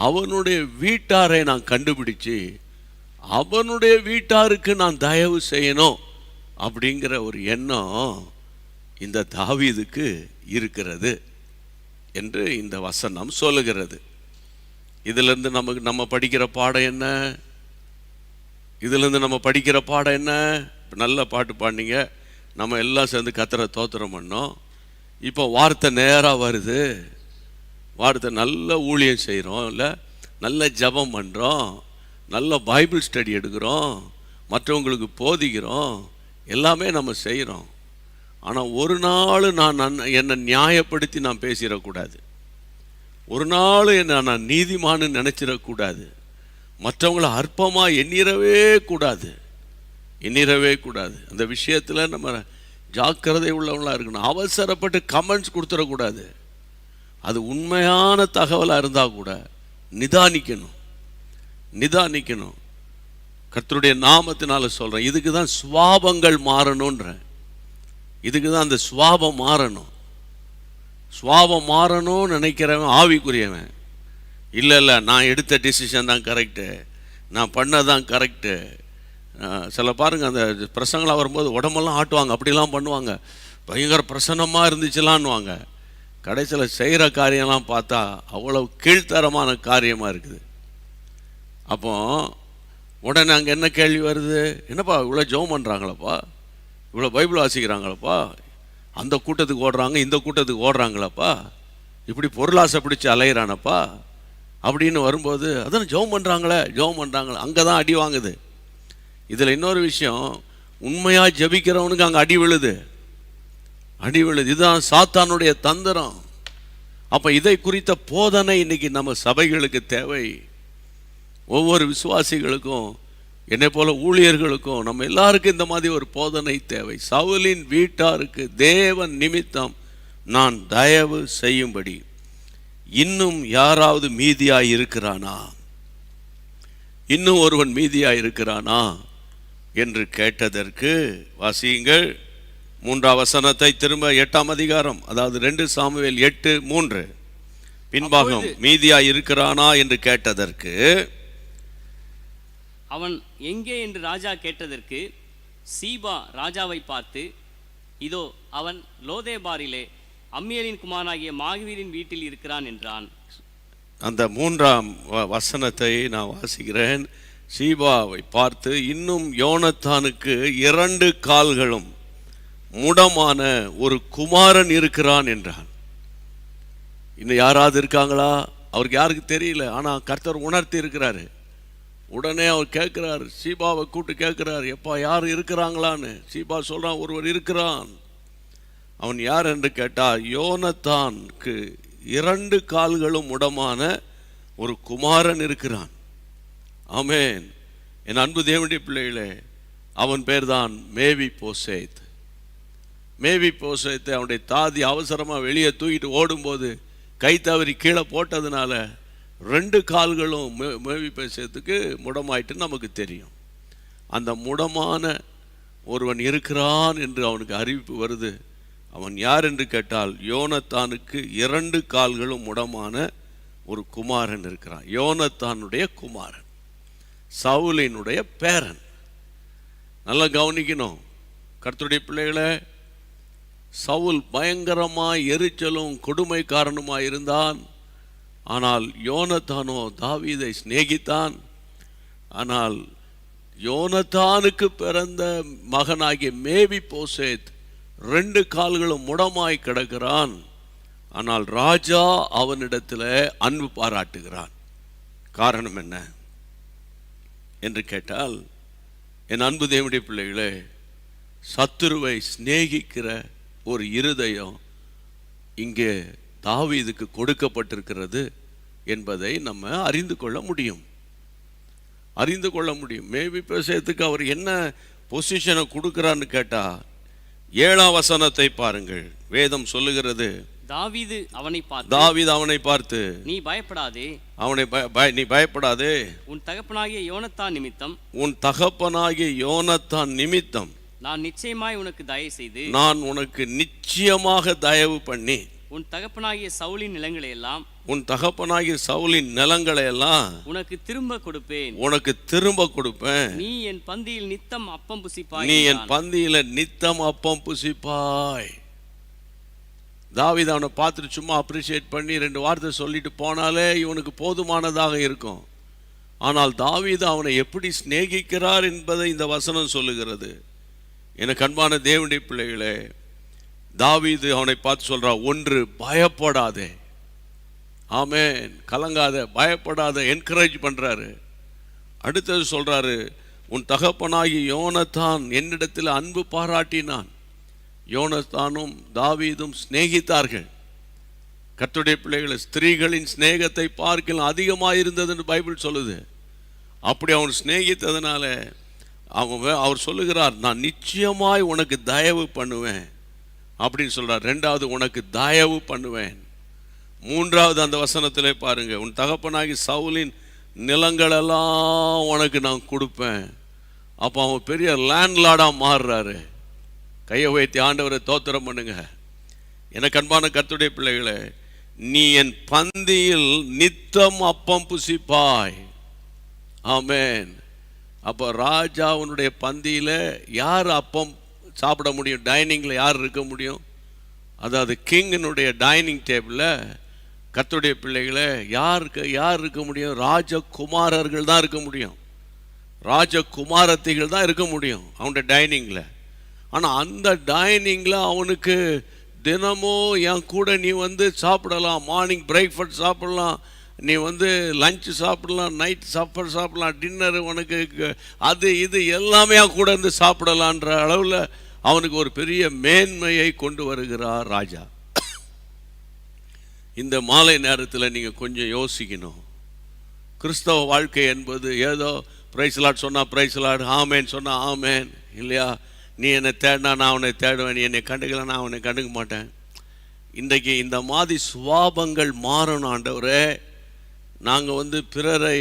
அவனுடைய வீட்டாரை நான் கண்டுபிடிச்சு அவனுடைய வீட்டாருக்கு நான் தயவு செய்யணும் அப்படிங்கிற ஒரு எண்ணம் இந்த தாவீதுக்கு இருக்கிறது என்று இந்த வசனம் சொல்லுகிறது. இதிலிருந்து நம்ம படிக்கிற பாடம் என்ன? இதிலிருந்து நம்ம படிக்கிற பாடம் என்ன? நல்ல பாட்டு பாடினீங்க, நம்ம எல்லாம் சேர்ந்து கர்த்தரை தோத்திரம் பண்ணோம். இப்போ வார்த்தை நேராக வருது, வார்த்தை நல்ல ஊழியம் செய்கிறோம், இல்லை நல்ல ஜெபம் பண்ணுறோம், நல்ல பைபிள் ஸ்டடி எடுக்கிறோம், மற்றவங்களுக்கு போதிக்கிறோம், எல்லாமே நம்ம செய்கிறோம். ஆனால் ஒரு நாள் என்னை நியாயப்படுத்தி நான் பேசிடக்கூடாது. ஒரு நாள் என்னை நான் நீதிமான்னு நினச்சிடக்கூடாது. மற்றவங்களை அற்பமாக எண்ணிடவே கூடாது. அந்த விஷயத்தில் நம்ம ஜாக்கிரதை உள்ளவங்களாக இருக்கணும். அவசரப்பட்டு கமெண்ட்ஸ் கொடுத்துடக்கூடாது. அது உண்மையான தகவலாக இருந்தால் கூட நிதானிக்கணும். கர்த்தருடைய நாமத்தினால சொல்கிறேன், இதுக்கு தான் சுவாபங்கள் மாறணுன்றேன். இதுக்கு தான் அந்த சுவாபம் மாறணும்னு நினைக்கிறவன் ஆவிக்குரியவன். இல்லை நான் எடுத்த டிசிஷன் தான் கரெக்டு, நான் பண்ணதான் கரெக்டு. சில பாருங்கள், அந்த பிரசங்களாக வரும்போது உடம்பெல்லாம் ஆட்டுவாங்க, அப்படிலாம் பண்ணுவாங்க, பயங்கர பிரசன்னமாக இருந்துச்சுலான்னுவாங்க. கடைசியில் செய்கிற காரியம்லாம் பார்த்தா அவ்வளவு கீழ்த்தரமான காரியமாக இருக்குது. அப்போ உடனே அங்கே என்ன கேள்வி வருது? என்னப்பா இவ்வளோ ஜெபம் பண்ணுறாங்களப்பா, இவ்வளோ பைபிள் வாசிக்கிறாங்களப்பா, அந்த கூட்டத்துக்கு ஓடுறாங்க, இந்த கூட்டத்துக்கு ஓடுறாங்களப்பா, இப்படி பொருளாசை பிடிச்சி அலையிறானப்பா அப்படின்னு வரும்போது, அதான் ஜெபம் பண்ணுறாங்களே. அங்கே தான் அடி வாங்குது. இதில் இன்னொரு விஷயம், உண்மையாக ஜெபிக்கிறவனுக்கு அங்கே அடி விழுது. இதுதான் சாத்தானுடைய தந்திரம். அப்போ இதை குறித்த போதனை இன்னைக்கு நம்ம சபைகளுக்கு தேவை. ஒவ்வொரு விசுவாசிகளுக்கும், என்னை போல ஊழியர்களுக்கும், நம்ம எல்லாருக்கும் இந்த மாதிரி ஒரு போதனை தேவை. சவுலின் வீட்டாருக்கு தேவன் நிமித்தம் நான் தயவு செய்யும்படி இன்னும் யாராவது மீதியாய் இருக்கிறானா, இன்னும் ஒருவன் மீதியாய் இருக்கிறானா என்று கேட்டதற்கு, வாசியுங்கள் 3ஆம் வசனத்தை திரும்ப 8ஆம் அதிகாரம், அதாவது 2 சாமுவேல் 8:3. பின்பாகம் மீதியாய் இருக்கிறானா என்று கேட்டதற்கு, அவன் எங்கே என்று ராஜா கேட்டதற்கு, சீபா ராஜாவை பார்த்து, இதோ அவன் லோதேபாரிலே அம்மியலின் குமாரனாகிய மாகீரின் வீட்டில் இருக்கிறான் என்றான். அந்த 3ஆம் வசனத்தை நான் வாசிக்கிறேன். சீபாவை பார்த்து, இன்னும் யோனத்தானுக்கு 2 கால்களும் முடமான ஒரு குமாரன் இருக்கிறான் என்றான். இன்னும் யாராவது இருக்காங்களா? அவருக்கு யாருக்கு தெரியல, ஆனால் கர்த்தர் உணர்த்தி இருக்கிறாரு. உடனே அவர் கேட்குறார், சீபாவை கூப்பிட்டு கேட்குறார், எப்பா யார் இருக்கிறாங்களான்னு. சீபா சொல்கிறான், ஒருவர் இருக்கிறான். அவன் யார் என்று கேட்டால், யோனத்தானுக்கு 2 கால்களும் முடமான ஒரு குமாரன் இருக்கிறான். ஆமென். என் அன்பு தேவனுடைய பிள்ளைகளே, அவன் பேர் தான் மேவி போசேத். அவனுடைய தாதி அவசரமாக வெளியே தூக்கிட்டு ஓடும்போது கை தவறி கீழே போட்டதுனால 2 கால்களும் மேவிபோசேத்துக்கு முடமாயிட்டு நமக்கு தெரியும். அந்த முடமான ஒருவன் இருக்கிறான் என்று அவனுக்கு அறிவிப்பு வருது. அவன் யார் என்று கேட்டால், யோனத்தானுக்கு 2 கால்களும் முடமான ஒரு குமாரன் இருக்கிறான். யோனத்தானுடைய குமாரன், சவுலினுடைய பேரன். நல்லா கவனிக்கணும் கர்த்தருடைய பிள்ளைகளை. சவுல் பயங்கரமாய் எரிச்சலும் கொடுமைக்காரனுமாய் இருந்தான். ஆனால் யோனத்தானோ தாவீதை சிநேகித்தான். ஆனால் யோனத்தானுக்கு பிறந்த மகனாகிய மேவிபோசேத் 2 கால்களும் முடமாய் கிடக்கிறான். ஆனால் ராஜா அவனிடத்தில் அன்பு பாராட்டுகிறான். காரணம் என்ன என்று கேட்டால், என் அன்பு தேவனுடைய பிள்ளைகளே, சத்துருவை சிநேகிக்கிற ஒரு இருதயம் இங்கே தாவீதுக்கு கொடுக்கப்பட்டிருக்கிறது என்பதை நம்ம அறிந்து கொள்ள முடியும். மேவிபோசேத்துக்கு அவர் என்ன பொசிஷனை கொடுக்கிறான்னு கேட்டா, 7ஆம் வசனத்தை பாருங்கள். வேதம் சொல்லுகிறது, தாவீது அவனை பார்த்து நீ பயப்படாதே, நீ பயப்படாதே, உன் தகப்பனாகிய யோனத்தான் நிமித்தம் நான் நிச்சயமாய் உனக்கு தயவு செய்து, நான் உனக்கு நிச்சயமாக தயவு பண்ணி உன் தகப்பனாகிய சவுலின் நிலங்களை எல்லாம் உனக்கு திரும்ப கொடுப்பேன். நீ என் பந்தியில் நித்தம் அப்பம் புசிப்பாய். தாவீது அவனை பார்த்துட்டு சும்மா அப்ரிஷியேட் பண்ணி 2 வார்த்தை சொல்லிட்டு போனாலே இவனுக்கு போதுமானதாக இருக்கும். ஆனால் தாவீது அவனை எப்படி சிநேகிக்கிறார் என்பதை இந்த வசனம் சொல்லுகிறது. எனக்கு அன்பான தேவனுடைய பிள்ளைகளே, தாவீது அவனை பார்த்து சொல்றான், ஒன்று பயப்படாதே, ஆமென், கலங்காத, பயப்படாத, என்கரேஜ் பண்றாரு. அடுத்தது சொல்றாரு, உன் தகப்பனாகி யோனத்தான் என்னிடத்தில் அன்பு பாராட்டினான். யோனத்தானும் தாவீதும் சிநேகித்தார்கள். கர்த்தருடைய பிள்ளைகளை, ஸ்திரீகளின் சிநேகத்தை பார்க்கலாம் அதிகமாக இருந்ததுன்னு பைபிள் சொல்லுது. அப்படி அவன் சிநேகித்ததுனால அவர் சொல்லுகிறார், நான் நிச்சயமாய் உனக்கு தயவு பண்ணுவேன் அப்படின்னு சொல்றார். 2வது, உனக்கு தயவு பண்ணுவேன். 3வது அந்த வசனத்திலே பாருங்க, உன் தகப்பனாகி சவுலின் நிலங்களெல்லாம் உனக்கு நான் கொடுப்பேன். அப்போ அவன் பெரிய லேண்ட்லார்டாக மாறுறாரு. கையை வைத்து ஆண்டவரை தோத்திரம் பண்ணுங்க. எனக்கு அன்பான கர்த்தருடைய பிள்ளைகளே, நீ என் பந்தியில் நித்தம் அப்பம் புசிப்பாய். ஆமென். அப்போ ராஜாவுடைய பந்தியில் யார் அப்பம் சாப்பிட முடியும்? டைனிங்கில் யார் இருக்க முடியும்? அதாவது கிங்கினுடைய டைனிங் டேபிளில் கர்த்தருடைய பிள்ளைகளை யார் இருக்க முடியும்? ராஜகுமாரர்கள் தான் இருக்க முடியும், ராஜகுமாரத்திகள் தான் இருக்க முடியும் அவனுடைய டைனிங்கில். ஆனால் அந்த டைனிங்கில் அவனுக்கு தினமும் என் கூட நீ வந்து சாப்பிடலாம், மார்னிங் பிரேக்ஃபாஸ்ட் சாப்பிடலாம், நீ வந்து லஞ்சு சாப்பிடலாம், நைட் சாப்பாடு சாப்பிடலாம், டின்னர் உனக்கு அது இது எல்லாமே என் கூட இருந்து சாப்பிடலான்ற அளவில் அவனுக்கு ஒரு பெரிய மேன்மையை கொண்டு வருகிறார் ராஜா. இந்த மாலை நேரத்தில் நீங்கள் கொஞ்சம் யோசிக்கணும். கிறிஸ்தவ வாழ்க்கை என்பது ஏதோ பிரைஸ் லார்ட் சொன்னால் பிரைஸ் லார்ட், ஆமேன் சொன்னால் ஆமேன், இல்லையா? நீ என்னை தேடினா நான் அவனை தேடுவேன், நீ என்னை கண்டுக்கல நான் அவனை கண்டுக்க மாட்டேன். இன்றைக்கு இந்த மாதிரி சுவாபங்கள் மாறணும் ஆண்டவரே. நாங்கள் வந்து பிறரை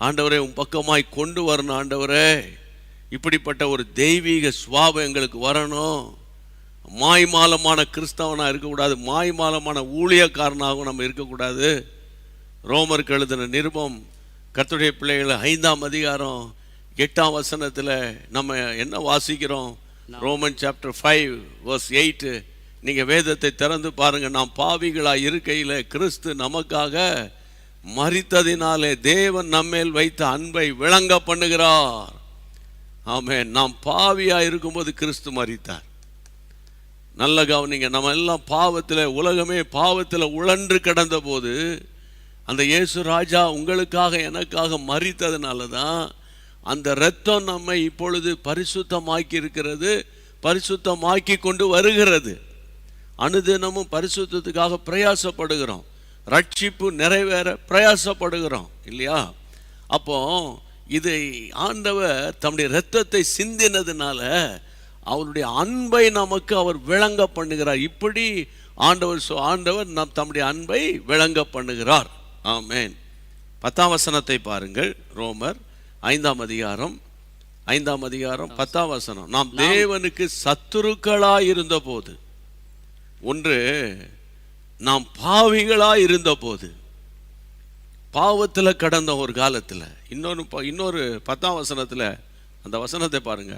ஆண்டவரே உன் பக்கமாய் கொண்டு வரணும் ஆண்டவரே. இப்படிப்பட்ட ஒரு தெய்வீக சுவாபம் எங்களுக்கு வரணும். மாய்மாலமான கிறிஸ்தவனாக இருக்கக்கூடாது, மாய்மாலமான ஊழியக்காரனாகவும் நம்ம இருக்கக்கூடாது. ரோமருக்கு எழுதின நிருபம் கர்த்தருடைய பிள்ளைகளை 5ஆம் அதிகாரம் 8ஆம் வசனத்தில் நம்ம என்ன வாசிக்கிறோம்? Roman chapter 5 verse 8. நீங்கள் வேதத்தை திறந்து பாருங்கள். நாம் பாவிகளாக இருக்கையில் கிறிஸ்து நமக்காக மரித்ததினாலே தேவன் நம்மேல் வைத்த அன்பை விளங்க பண்ணுகிறார். ஆமென். நாம் பாவியாக இருக்கும்போது கிறிஸ்து மரித்தார். நல்ல கவனிங்க. நம்ம எல்லாம் பாவத்தில், உலகமே பாவத்தில் உழன்று கிடந்த போது அந்த இயேசு ராஜா உங்களுக்காக எனக்காக மரித்ததுனால தான் அந்த இரத்தம் நம்மை இப்பொழுது பரிசுத்தமாக்கி இருக்கிறது, பரிசுத்தமாக்கி கொண்டு வருகிறது. அனுதினமும் பரிசுத்தத்துக்காக பிரயாசப்படுகிறோம், ரட்சிப்பு நிறைவேற பிரயாசப்படுகிறோம், இல்லையா? அப்போ இதை ஆண்டவர் தம்முடைய இரத்தத்தை சிந்தினதுனால அவருடைய அன்பை நமக்கு அவர் விளங்க பண்ணுகிறார். இப்படி ஆண்டவர் நம் தம்முடைய அன்பை விளங்க பண்ணுகிறார். ஆமென். 10ஆம் வசனத்தை பாருங்கள். ரோமர் 5ஆம் அதிகாரம் 10ஆம் வசனம். நாம் தேவனுக்கு சத்துருக்களாய் இருந்த போது, ஒன்று நாம் பாவிகளாய் இருந்த போது, பாவத்தில் கடந்த ஒரு காலத்தில், இன்னொரு 10ஆம் வசனத்தில் அந்த வசனத்தை பாருங்க.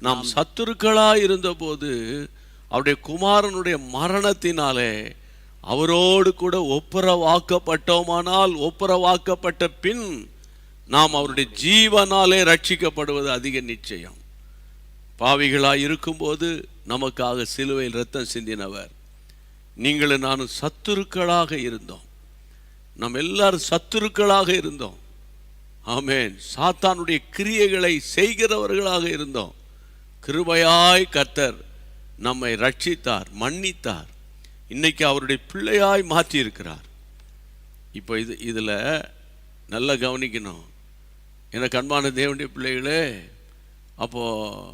நாம் சத்துருக்களாய் இருந்த போது அவருடைய குமாரனுடைய மரணத்தினாலே அவரோடு கூட ஒப்புரவாக்கப்பட்டோமானால், ஒப்புரவாக்கப்பட்ட பின் நாம் அவருடைய ஜீவனாலே ரட்சிக்கப்படுவது அதிக நிச்சயம். பாவிகளாய் இருக்கும்போது நமக்காக சிலுவையில் இரத்தம் சிந்தினவர். நீங்களும் நானும் சத்துருக்களாக இருந்தோம். நாம் எல்லாரும் சத்துருக்களாக இருந்தோம். ஆமென். சாத்தானுடைய கிரியைகளை செய்கிறவர்களாக இருந்தோம். கிருபையாய் கர்த்தர் நம்மை ரட்சித்தார், மன்னித்தார். இன்னைக்கு அவருடைய பிள்ளையாய் மாற்றி இருக்கிறார். இப்போ இதில் நல்லா கவனிக்கணும். எனக்கு அன்பான தேவனுடைய பிள்ளைகளே, அப்போது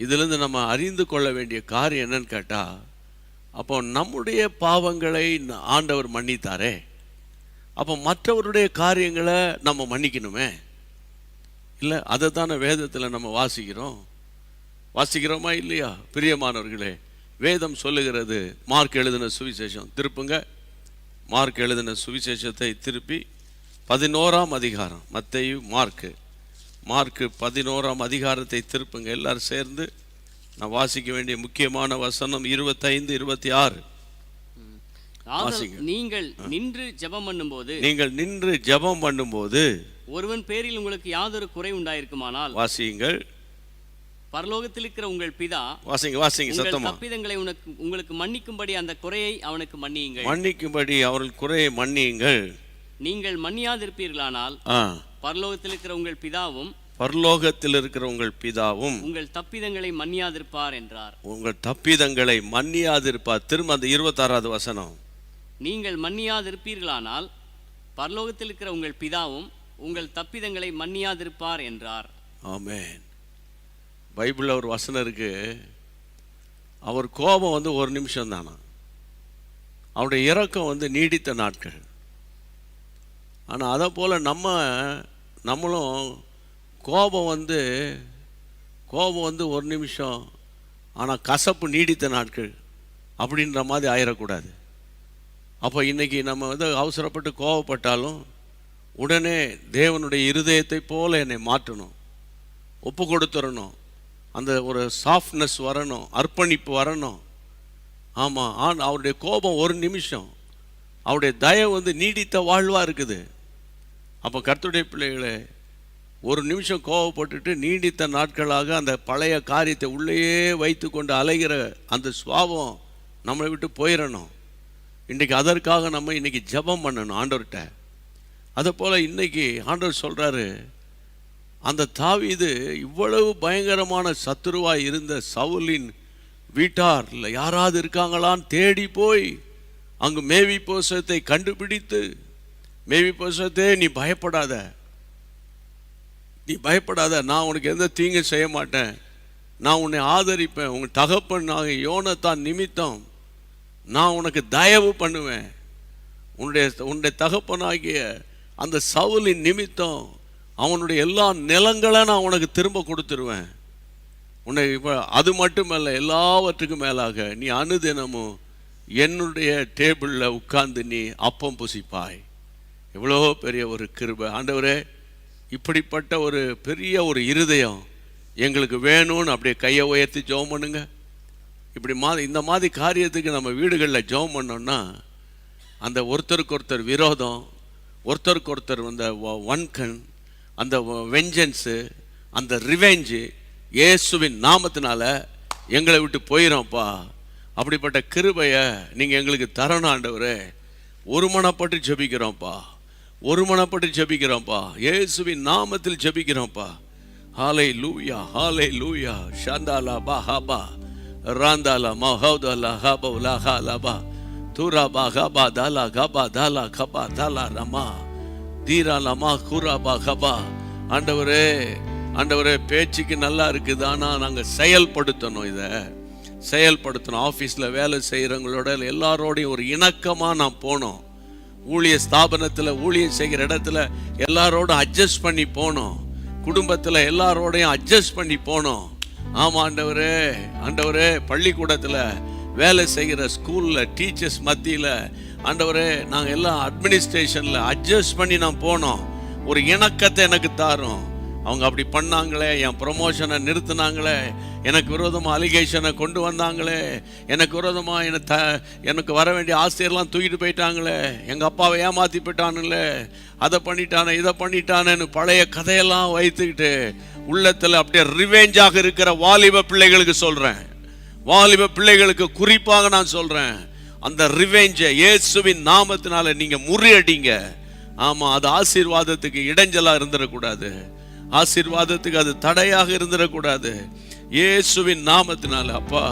இதிலிருந்து நம்ம அறிந்து கொள்ள வேண்டிய காரியம் என்னன்னு கேட்டால், அப்போ நம்முடைய பாவங்களை ஆண்டவர் மன்னித்தாரே, அப்போ மற்றவருடைய காரியங்களை நம்ம மன்னிக்கணுமே இல்லை? அதை தானே வேதத்தில் நம்ம வாசிக்கிறோமா இல்லையா? பிரியமானவர்களே, வேதம் சொல்லுகிறது. மார்க் எழுதின சுவிசேஷம் திருப்புங்க. மார்க் எழுதின சுவிசேஷத்தை திருப்பி 11ஆம் அதிகாரம். மத்தேயு மார்க்கு 11ஆம் அதிகாரத்தை திருப்புங்க எல்லாரும் சேர்ந்து. நான் வாசிக்க வேண்டிய முக்கியமான வசனம் 25, 26. நீங்கள் நின்று ஜெபம் பண்ணும்போது ஒருவன் பேரில் உங்களுக்கு யாதொரு குறை உண்டாயிருக்குமானால், வாசியுங்கள். பரலோகத்தில் இருக்கிற உங்கள் பிதா, வாசிங்க சத்தமா. தப்பிதங்களை உங்களுக்கு மன்னிக்கும்படி அந்த குறையை அவனுக்கு மன்னியுங்கள். மன்னிக்கும்படி அவர்கள் குறையை மன்னியுங்கள். நீங்கள் மன்னியாதிருப்பீர்களானால் பரலோகத்தில் இருக்கிற உங்கள் பிதாவும் உங்கள் தப்பிதங்களை மன்னியாதிருப்பார் என்றார். உங்கள் தப்பிதங்களை மன்னியாதிருப்பார். திரும்ப அந்த 26வது வசனம். நீங்கள் மன்னியாதிருப்பீர்களானால் பரலோகத்தில் இருக்கிற உங்கள் பிதாவும் உங்கள் தப்பிதங்களை மன்னியாதிருப்பார் என்றார். ஆமென். பைபிளில் ஒரு வசனம் இருக்கு. அவர் கோபம் ஒரு நிமிஷம் தானா, அவருடைய இரக்கம் நீடித்த நாட்கள். ஆனால் அதை போல் நம்மளும் கோபம் ஒரு நிமிஷம், ஆனால் கசப்பு நீடித்த நாட்கள் அப்படின்ற மாதிரி ஆயிடக்கூடாது. அப்போ இன்றைக்கி நம்ம அவசரப்பட்டு கோபப்பட்டாலும் உடனே தேவனுடைய இருதயத்தை போல என்னை மாற்றணும், ஒப்பு கொடுத்துடணும். அந்த ஒரு சாஃப்ட்னஸ் வரணும், அர்ப்பணிப்பு வரணும். ஆமாம். அவருடைய கோபம் ஒரு நிமிஷம், அவருடைய தயவு நீடித்த வாழ்வாக இருக்குது. அப்போ கர்த்தருடைய பிள்ளைகளே, ஒரு நிமிஷம் கோபப்பட்டுட்டு நீடித்த நாட்களாக அந்த பழைய காரியத்தை உள்ளேயே வைத்து கொண்டு அலைகிற அந்த சுபாவம் நம்மளை விட்டு போயிடணும். இன்றைக்கி அதற்காக நம்ம இன்றைக்கி ஜெபம் பண்ணணும் ஆண்டவர்கிட்ட. அதை போல் இன்றைக்கி ஆண்டவர் சொல்கிறாரு, அந்த தாவீது இவ்வளவு பயங்கரமான சத்துருவாய் இருந்த சவுலின் வீட்டார் இல்லை யாராவது இருக்காங்களான்னு தேடி போய் அங்கு மேவிபோசத்தை கண்டுபிடித்து, மேவிபோசத்தே நீ பயப்படாத, நான் உனக்கு எந்த தீங்கும் செய்ய மாட்டேன், நான் உன்னை ஆதரிப்பேன், உங்கள் தகப்பன் யோனத்தான் நிமித்தம் நான் உனக்கு தயவு பண்ணுவேன், உன்னுடைய தகப்பனாகிய அந்த சவுலின் நிமித்தம் அவனுடைய எல்லா நிலங்களை நான் உனக்கு திரும்ப கொடுத்துருவேன். உன்னை இப்போ அது மட்டுமல்ல, எல்லாவற்றுக்கும் மேலாக நீ அனுதினமும் என்னுடைய டேபிளில் உட்கார்ந்து நீ அப்பம் புசிப்பாய். எவ்வளோ பெரிய ஒரு கிருபை ஆண்டவரே! இப்படிப்பட்ட ஒரு பெரிய ஒரு இருதயம் எங்களுக்கு வேணும்னு அப்படியே கையை உயர்த்தி ஜெபம் பண்ணுங்க. இந்த மாதிரி காரியத்துக்கு நம்ம வீடுகளில் ஜெபம் பண்ணோம்னா அந்த ஒருத்தருக்கு ஒருத்தர் விரோதம், ஒருத்தருக்கு ஒருத்தர் வன்கண், அந்த வெஞ்சன்ஸு, அந்த ரிவெஞ்சு இயேசுவின் நாமத்தினால எங்களை விட்டு போயிடும்ப்பா. அப்படிப்பட்ட கிருபையை நீங்கள் எங்களுக்கு தரணும் ஆண்டவரே. ஒருமனப்பட்டு ஜெபிக்கிறோம்ப்பா, இயேசுவின் நாமத்தில் ஜெபிக்கிறோம்ப்பா. ஹாலே லூயா, ஹாலே லூயா. ஷாந்தாலா பா ஹாபா ராந்தாலா மஹௌதலா ஹாபௌலா ஹாலாபா தூராபா ஹாபா தாலா கபா தாலா கபா தாலா ரமா தீராலமா குராபா கபா. ஆண்டவரே பேச்சுக்கு நல்லா இருக்குது, ஆனால் நாங்கள் செயல்படுத்தணும். ஆஃபீஸில் வேலை செய்கிறவங்களோட எல்லாரோடையும் ஒரு இணக்கமாக நான் போனோம். ஊழிய ஸ்தாபனத்தில் ஊழியம் செய்கிற இடத்துல எல்லாரோடும் அட்ஜஸ்ட் பண்ணி போனோம். குடும்பத்தில் எல்லாரோடையும் அட்ஜஸ்ட் பண்ணி போனோம். ஆமாம் ஆண்டவரே, ஆண்டவரே, பள்ளிக்கூடத்தில் வேலை செய்கிற ஸ்கூலில் டீச்சர்ஸ் மத்தியில் ஆண்டவரே நாங்கள் எல்லாம் அட்மினிஸ்ட்ரேஷனில் அட்ஜஸ்ட் பண்ணி நான் போனோம். ஒரு இணக்கத்தை எனக்கு தாரும். அவங்க அப்படி பண்ணாங்களே, என் ப்ரொமோஷனை நிறுத்தினாங்களே, எனக்கு விரோதமாக அலிகேஷனை கொண்டு வந்தாங்களே, எனக்கு விரோதமாக எனக்கு வர வேண்டிய ஆசிரியர்லாம் தூக்கிட்டு போயிட்டாங்களே, எங்கள் அப்பாவை ஏமாற்றி போயிட்டானுங்களே, அதை பண்ணிட்டானே இதை பண்ணிட்டானேன்னு பழைய கதையெல்லாம் வைத்துக்கிட்டு உள்ளத்தில் அப்படியே ரிவெஞ்சாக இருக்கிற வாலிப பிள்ளைகளுக்கு சொல்கிறேன், வாலிப பிள்ளைகளுக்கு குறிப்பாக நான் சொல்கிறேன், அந்த ரிவெஞ்சை இயேசுவின் நாமத்தினால நீங்கள் முறியடிங்க. ஆமாம், அது ஆசீர்வாதத்துக்கு இடைஞ்சலாக இருந்துடக்கூடாது, ஆசீர்வாதத்துக்கு அது தடையாக இருந்துடக்கூடாது. இயேசுவின் நாமத்தினால அப்பா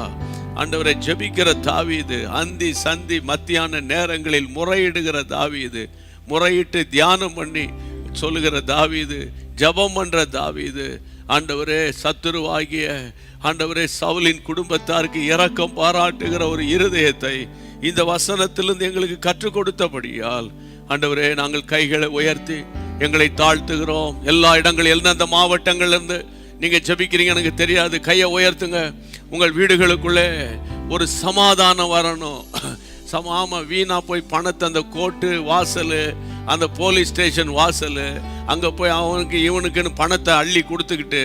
ஆண்டவரை ஜெபிக்கிற தாவீது, அந்தி சந்தி மத்தியான நேரங்களில் முறையிடுகிற தாவீது, முறையிட்டு தியானம் பண்ணி சொல்லுகிற தாவீது, ஜெபம் பண்ற தாவீது, ஆண்டவரே சத்துருவாகிய ஆண்டவரே சவுலின் குடும்பத்தாருக்கு இரக்கம் பாராட்டுகிற ஒரு இருதயத்தை இந்த வசனத்திலிருந்து எங்களுக்கு கற்றுக் கொடுத்தபடியால் ஆண்டவரே நாங்கள் கைகளை உயர்த்தி எங்களை தாழ்த்துகிறோம். எல்லா இடங்கள் எந்தெந்த மாவட்டங்கள்லேருந்து நீங்கள் ஜெபிக்கிறீங்க எனக்கு தெரியாது, கையை உயர்த்துங்க. உங்கள் வீடுகளுக்குள்ளே ஒரு சமாதானம் வரணும். ஆமாம், வீணா போய் பணத்தை அந்த கோர்ட்டு வாசல், அந்த போலீஸ் ஸ்டேஷன் வாசல், அங்கே போய் அவனுக்கு இவனுக்குன்னு பணத்தை அள்ளி கொடுத்துக்கிட்டு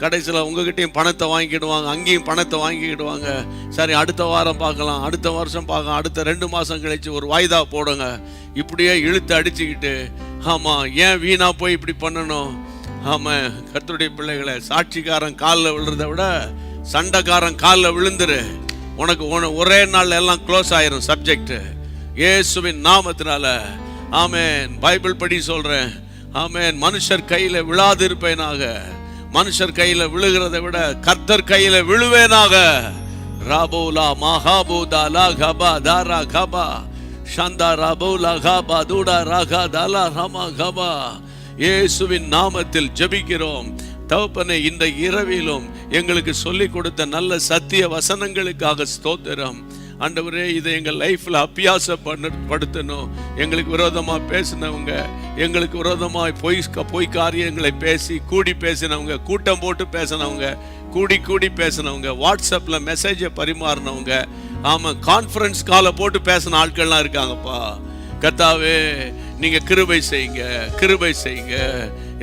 கடைசியில் உங்ககிட்டையும் பணத்தை வாங்கிக்கிடுவாங்க, அங்கேயும் பணத்தை வாங்கிக்கிடுவாங்க. சரி, அடுத்த வாரம் பார்க்கலாம், அடுத்த வருஷம் பார்க்கலாம், அடுத்த 2 மாதம் கழிச்சு ஒரு வாய்தா போடுங்க. இப்படியே இழுத்து அடிச்சுக்கிட்டு ஆமாம், ஏன் வீணா போய் இப்படி பண்ணணும்? ஆமாம், கர்த்தருடைய பிள்ளைகளை, சாட்சிக்காரன் காலில் விழுறத விட சண்டைக்காரன் காலில் விழுந்துரு. உனக்கு ஒரே நாள் எல்லாம் க்ளோஸ் ஆயிரும் சப்ஜெக்ட். இயேசுவின் நாமத்தினால ஆமென். பைபிள் படி சொல்றேன், ஆமென். மனுஷர் கையில விழாது இருப்பேனாக, மனுஷர் கையில விழுகிறதை விட கர்த்தர் கையில விழுவேனாக. ராபோலா மகாபூதா லா கபா தாரா கபா ஷந்தா ராபோலா கபா தூடா ராகா தாலா ரமா கபா. இயேசுவின் நாமத்தில் ஜெபிக்கிறோம் தகப்பனே. இந்த இரவிலும் எங்களுக்கு சொல்லிக் கொடுத்த நல்ல சத்திய வசனங்களுக்காக ஸ்தோத்திரம் ஆண்டவரே. இதை எங்கள் லைஃப்ல அபியாசப்படுத்தணும். எங்களுக்கு விரோதமாக பேசினவங்க, எங்களுக்கு விரோதமாக பொய் காரியங்களை பேசி கூடி பேசினவங்க, கூட்டம் போட்டு பேசினவங்க, கூடி பேசினவங்க, வாட்ஸ்அப்ல மெசேஜை பரிமாறினவங்க, ஆமா கான்ஃபரன்ஸ் காலை போட்டு பேசின ஆட்கள்லாம் இருக்காங்கப்பா. கர்த்தாவே நீங்க கிருபை செய்யுங்க, கிருபை செய்யுங்க.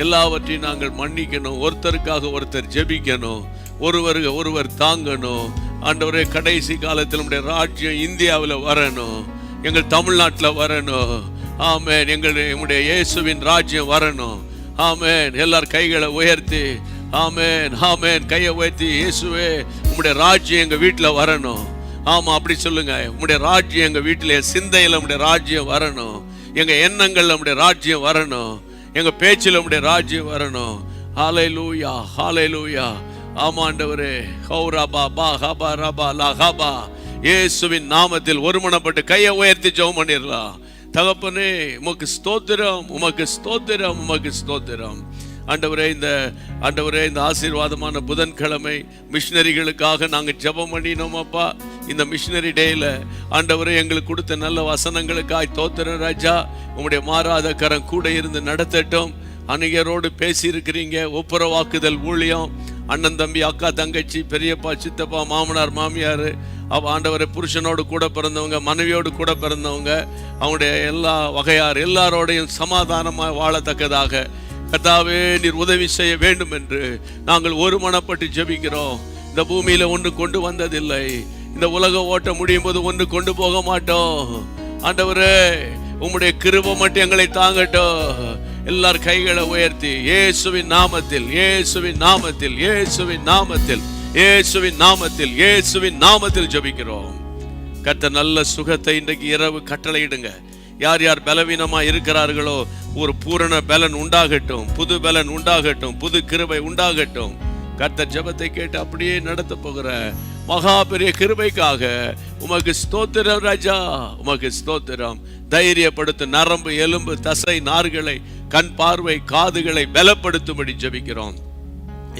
எல்லாவற்றையும் நாங்கள் மன்னிக்கணும், ஒருத்தருக்காக ஒருத்தர் ஜெபிக்கணும், ஒருவர் தாங்கணும். ஆண்டவரே, கடைசி காலத்தில் நம்முடைய ராஜ்யம் இந்தியாவில் வரணும், எங்கள் தமிழ்நாட்டில் வரணும். ஆமென். எங்களுடைய இயேசுவின் ராஜ்யம் வரணும். ஆமென். எல்லாரும் கைகளை உயர்த்தி ஆமென், ஆமென். கையை உயர்த்தி, இயேசுவே உம்முடைய ராஜ்யம் எங்கள் வீட்டில் வரணும். ஆமாம், அப்படி சொல்லுங்க. உம்முடைய ராஜ்யம் எங்கள் வீட்டில், சிந்தையில் உம்முடைய ராஜ்யம் வரணும், எங்கள் எண்ணங்கள் நம்முடைய ராஜ்யம் வரணும், எங்கள் பேச்சில் நம்முடைய ராஜ்யம் வரணும். ஹல்லேலூயா, ஹல்லேலூயா. ஆமாண்டவரே. ஹௌரபா பா ஹபா ரபா லா ஹபா. இயேசுவின் நாமத்தில் ஒருமனப்பட்டு கையை உயர்த்தி ஜெபம் பண்ணிடலாம். தகப்பனே உமக்கு ஸ்தோத்திரம், உமக்கு ஸ்தோத்திரம், உமக்கு ஸ்தோத்திரம். ஆண்டவரே, இந்த ஆசீர்வாதமான புதன்கிழமை மிஷினரிகளுக்காக நாங்கள் ஜெபம் பண்ணினோம் அப்பா. இந்த மிஷினரி டேயில் ஆண்டவரே எங்களுக்கு கொடுத்த நல்ல வசனங்களுக்காய் தோத்திரம் ராஜா. உங்களுடைய மாறாத கரம் கூட இருந்து நடத்தட்டும். அநேகரோடு பேசியிருக்கிறீங்க. ஒப்புரவாக்குதல் ஊழியம், அண்ணன் தம்பி அக்கா தங்கச்சி பெரியப்பா சித்தப்பா மாமனார் மாமியார், ஆண்டவரை புருஷனோடு கூட பிறந்தவங்க, மனைவியோடு கூட பிறந்தவங்க, அவங்களுடைய எல்லா வகையார் எல்லாரோடையும் சமாதானமாக வாழத்தக்கதாக கர்த்தாவே நீர் உதவி செய்ய வேண்டும் என்று நாங்கள் ஒருமனப்பட்டு ஜெபிக்கிறோம். இந்த பூமியில ஒன்று கொண்டு வந்ததில்லை, இந்த உலக ஓட்ட முடியும் போது ஒன்று கொண்டு போக மாட்டோம். ஆண்டவரே உம்முடைய கிருபை மட்டும் எங்களை தாங்கட்டும். எல்லார் கைகளை உயர்த்தி இயேசுவின் நாமத்தில், இயேசுவின் நாமத்தில், இயேசுவின் நாமத்தில், இயேசுவின் நாமத்தில், இயேசுவின் நாமத்தில் ஜெபிக்கிறோம். கர்த்தர் நல்ல சுகத்தை இன்றைக்கு இரவு கட்டளையிடுங்க. யார் யார் பலவீனமா இருக்கிறார்களோ ஒரு பூரண பலன் உண்டாகட்டும், புது பலன் உண்டாகட்டும், புது கிருபை உண்டாகட்டும். கர்த்தர் ஜெபத்தை கேட்டு அப்படியே நடத்த போகிற மகா பெரிய கிருபைக்காக உமக்கு ஸ்தோத்திரம் ராஜா, உமக்கு ஸ்தோத்திரம். தைரியப்படுத்த நரம்பு எலும்பு தசை நார்களை, கண் பார்வை காதுகளை பலப்படுத்தும்படி ஜெபிக்கிறோம்.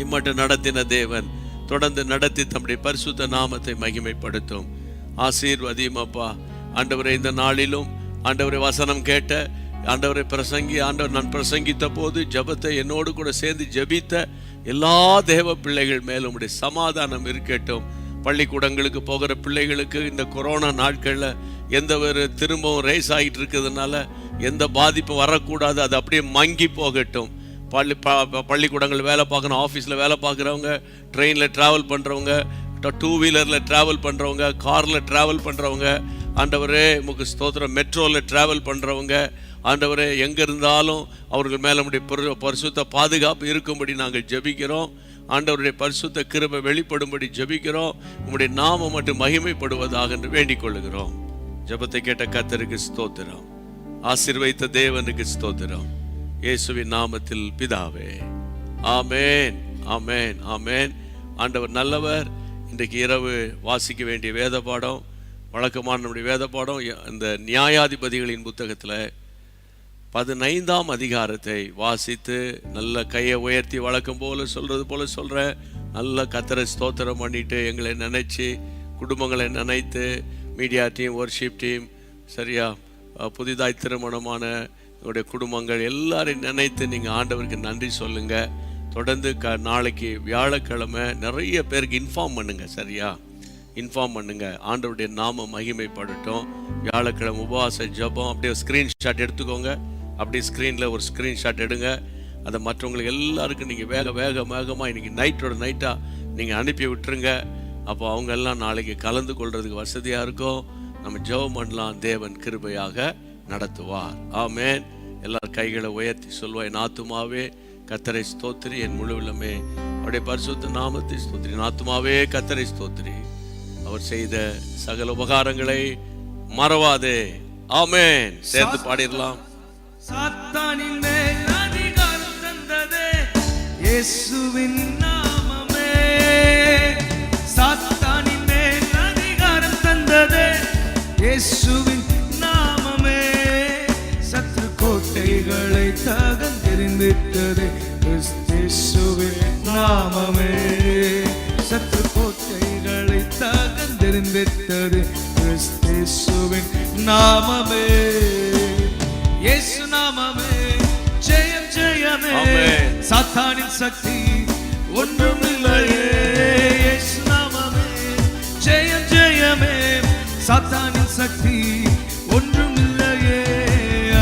இம்மட்டும் நடத்தின தேவன் தொடர்ந்து நடத்தி தம்முடைய பரிசுத்த நாமத்தை மகிமைப்படுத்தும். ஆசீர்வதியும் அப்பா. ஆண்டவரே, இந்த நாளிலும் ஆண்டவரை வசனம் கேட்ட ஆண்டவரை ஆண்டவர் நான் பிரசங்கித்த போது ஜெபத்தை என்னோடு கூட சேர்ந்து ஜெபித்த எல்லா தேவ பிள்ளைகள் மேலும் உம்முடைய சமாதானம் இருக்கட்டும். பள்ளிக்கூடங்களுக்கு போகிற பிள்ளைகளுக்கு இந்த கொரோனா நாட்களில் எந்த ஒரு திரும்பவும் ரேஸ் ஆகிட்டு இருக்கிறதுனால எந்த பாதிப்பு வரக்கூடாது, அது அப்படியே மங்கி போகட்டும். பள்ளிக்கூடங்கள் வேலை பார்க்கணும், ஆஃபீஸில் வேலை பார்க்குறவங்க, ட்ரெயினில் ட்ராவல் பண்ணுறவங்க, 2 வீலரில் ட்ராவல் பண்ணுறவங்க, காரில் ட்ராவல் பண்ணுறவங்க, ஆண்டவரே உமக்கு ஸ்தோத்திரம், மெட்ரோவில் ட்ராவல் பண்ணுறவங்க, ஆண்டவரே எங்கே இருந்தாலும் அவர்கள் மேலே நம்முடைய பரிசுத்த பாதுகாப்பு இருக்கும்படி நாங்கள் ஜெபிக்கிறோம். ஆண்டவருடைய பரிசுத்த கிருபை வெளிப்படும்படி ஜெபிக்கிறோம். உம்முடைய நாமம் மட்டும் மகிமைப்படுவதாக என்று வேண்டிக் கொள்ளுகிறோம். ஜெபத்தை கேட்ட கர்த்தருக்கு ஸ்தோத்திரம். ஆசீர்வதித்த தேவனுக்கு ஸ்தோத்திரம். இயேசுவின் நாமத்தில் பிதாவே, ஆமேன், ஆமேன், ஆமேன். ஆண்டவர் நல்லவர். இன்றைக்கு இரவு வாசிக்க வேண்டிய வேத பாடம் வழக்கமான நம்முடைய வேத பாடம் இந்த நியாயாதிபதிகளின் புத்தகத்தில் 15ஆம் அதிகாரத்தை வாசித்து நல்ல கையை உயர்த்தி வழக்கம் போல சொல்றது போல சொல்கிறேன். நல்ல கர்த்தரை ஸ்தோத்திரம் பண்ணிட்டு எங்களை நினைச்சு, குடும்பங்களை நினைத்து, மீடியா டீம், வர்ஷிப் டீம், சரியா, புதிதாய் திருமணமான உங்களுடைய குடும்பங்கள் எல்லாரையும் நினைத்து நீங்கள் ஆண்டவருக்கு நன்றி சொல்லுங்கள். தொடர்ந்து நாளைக்கு வியாழக்கிழமை நிறைய பேருக்கு இன்ஃபார்ம் பண்ணுங்கள், சரியா, இன்ஃபார்ம் பண்ணுங்கள். ஆண்டவருடைய நாம மகிமைப்படட்டும். வியாழக்கிழமை உபவாச ஜெபம். அப்படியே ஸ்க்ரீன்ஷாட் எடுத்துக்கோங்க. அப்படியே ஸ்க்ரீனில் ஒரு ஸ்க்ரீன்ஷாட் எடுங்க. அதை மற்றவங்களுக்கு எல்லாருக்கும் நீங்கள் வேகமாக இன்றைக்கி நைட்டாக நீங்கள் அனுப்பி விட்டுருங்க. அப்போ அவங்க எல்லாம் நாளைக்கு கலந்து கொள்றதுக்கு வசதியாக இருக்கும். நம்ம ஜெபம் பண்ணலாம். தேவன் கிருபையாக நடத்துவார். ஆமேன். எல்லாரும் கைகளை உயர்த்தி சொல்லுவாய், என் ஆத்துமாவே கர்த்தரை ஸ்தோத்திரி, என் முழு உள்ளமே அவருடைய பரிசுத்த நாமத்தை ஸ்தோத்திரி. என் ஆத்துமாவே கர்த்தரை ஸ்தோத்திரி, அவர் செய்த சகல உபகாரங்களை மறவாதே. ஆமேன். சேர்ந்து பாடிடலாம். சாத்தானின் மேல் அதிகாரம் தந்ததே இயேசுவின் நாமமே. சாத்தானின் மேல் அதிகாரம் தந்ததே இயேசுவின் நாமமே. சத்ரு கோட்டைகளை தகர்த்தெறிந்திட்டதே இயேசுவின் நாமமே. சத்ரு கோட்டைகளை தகர்த்தெறிந்திட்டது இயேசுவின் நாமமே. இயேசு நாமமே ஜெயம் ஜெயமே. சாத்தானின் சக்தி ஒன்றுமில்லையே. இயேசு நாமமே ஜெயம் ஜெயமே. சாத்தானின் சக்தி ஒன்றுமில்லையே.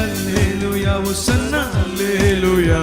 அல்லேலூயா, ஹோசன்னா, அல்லேலூயா.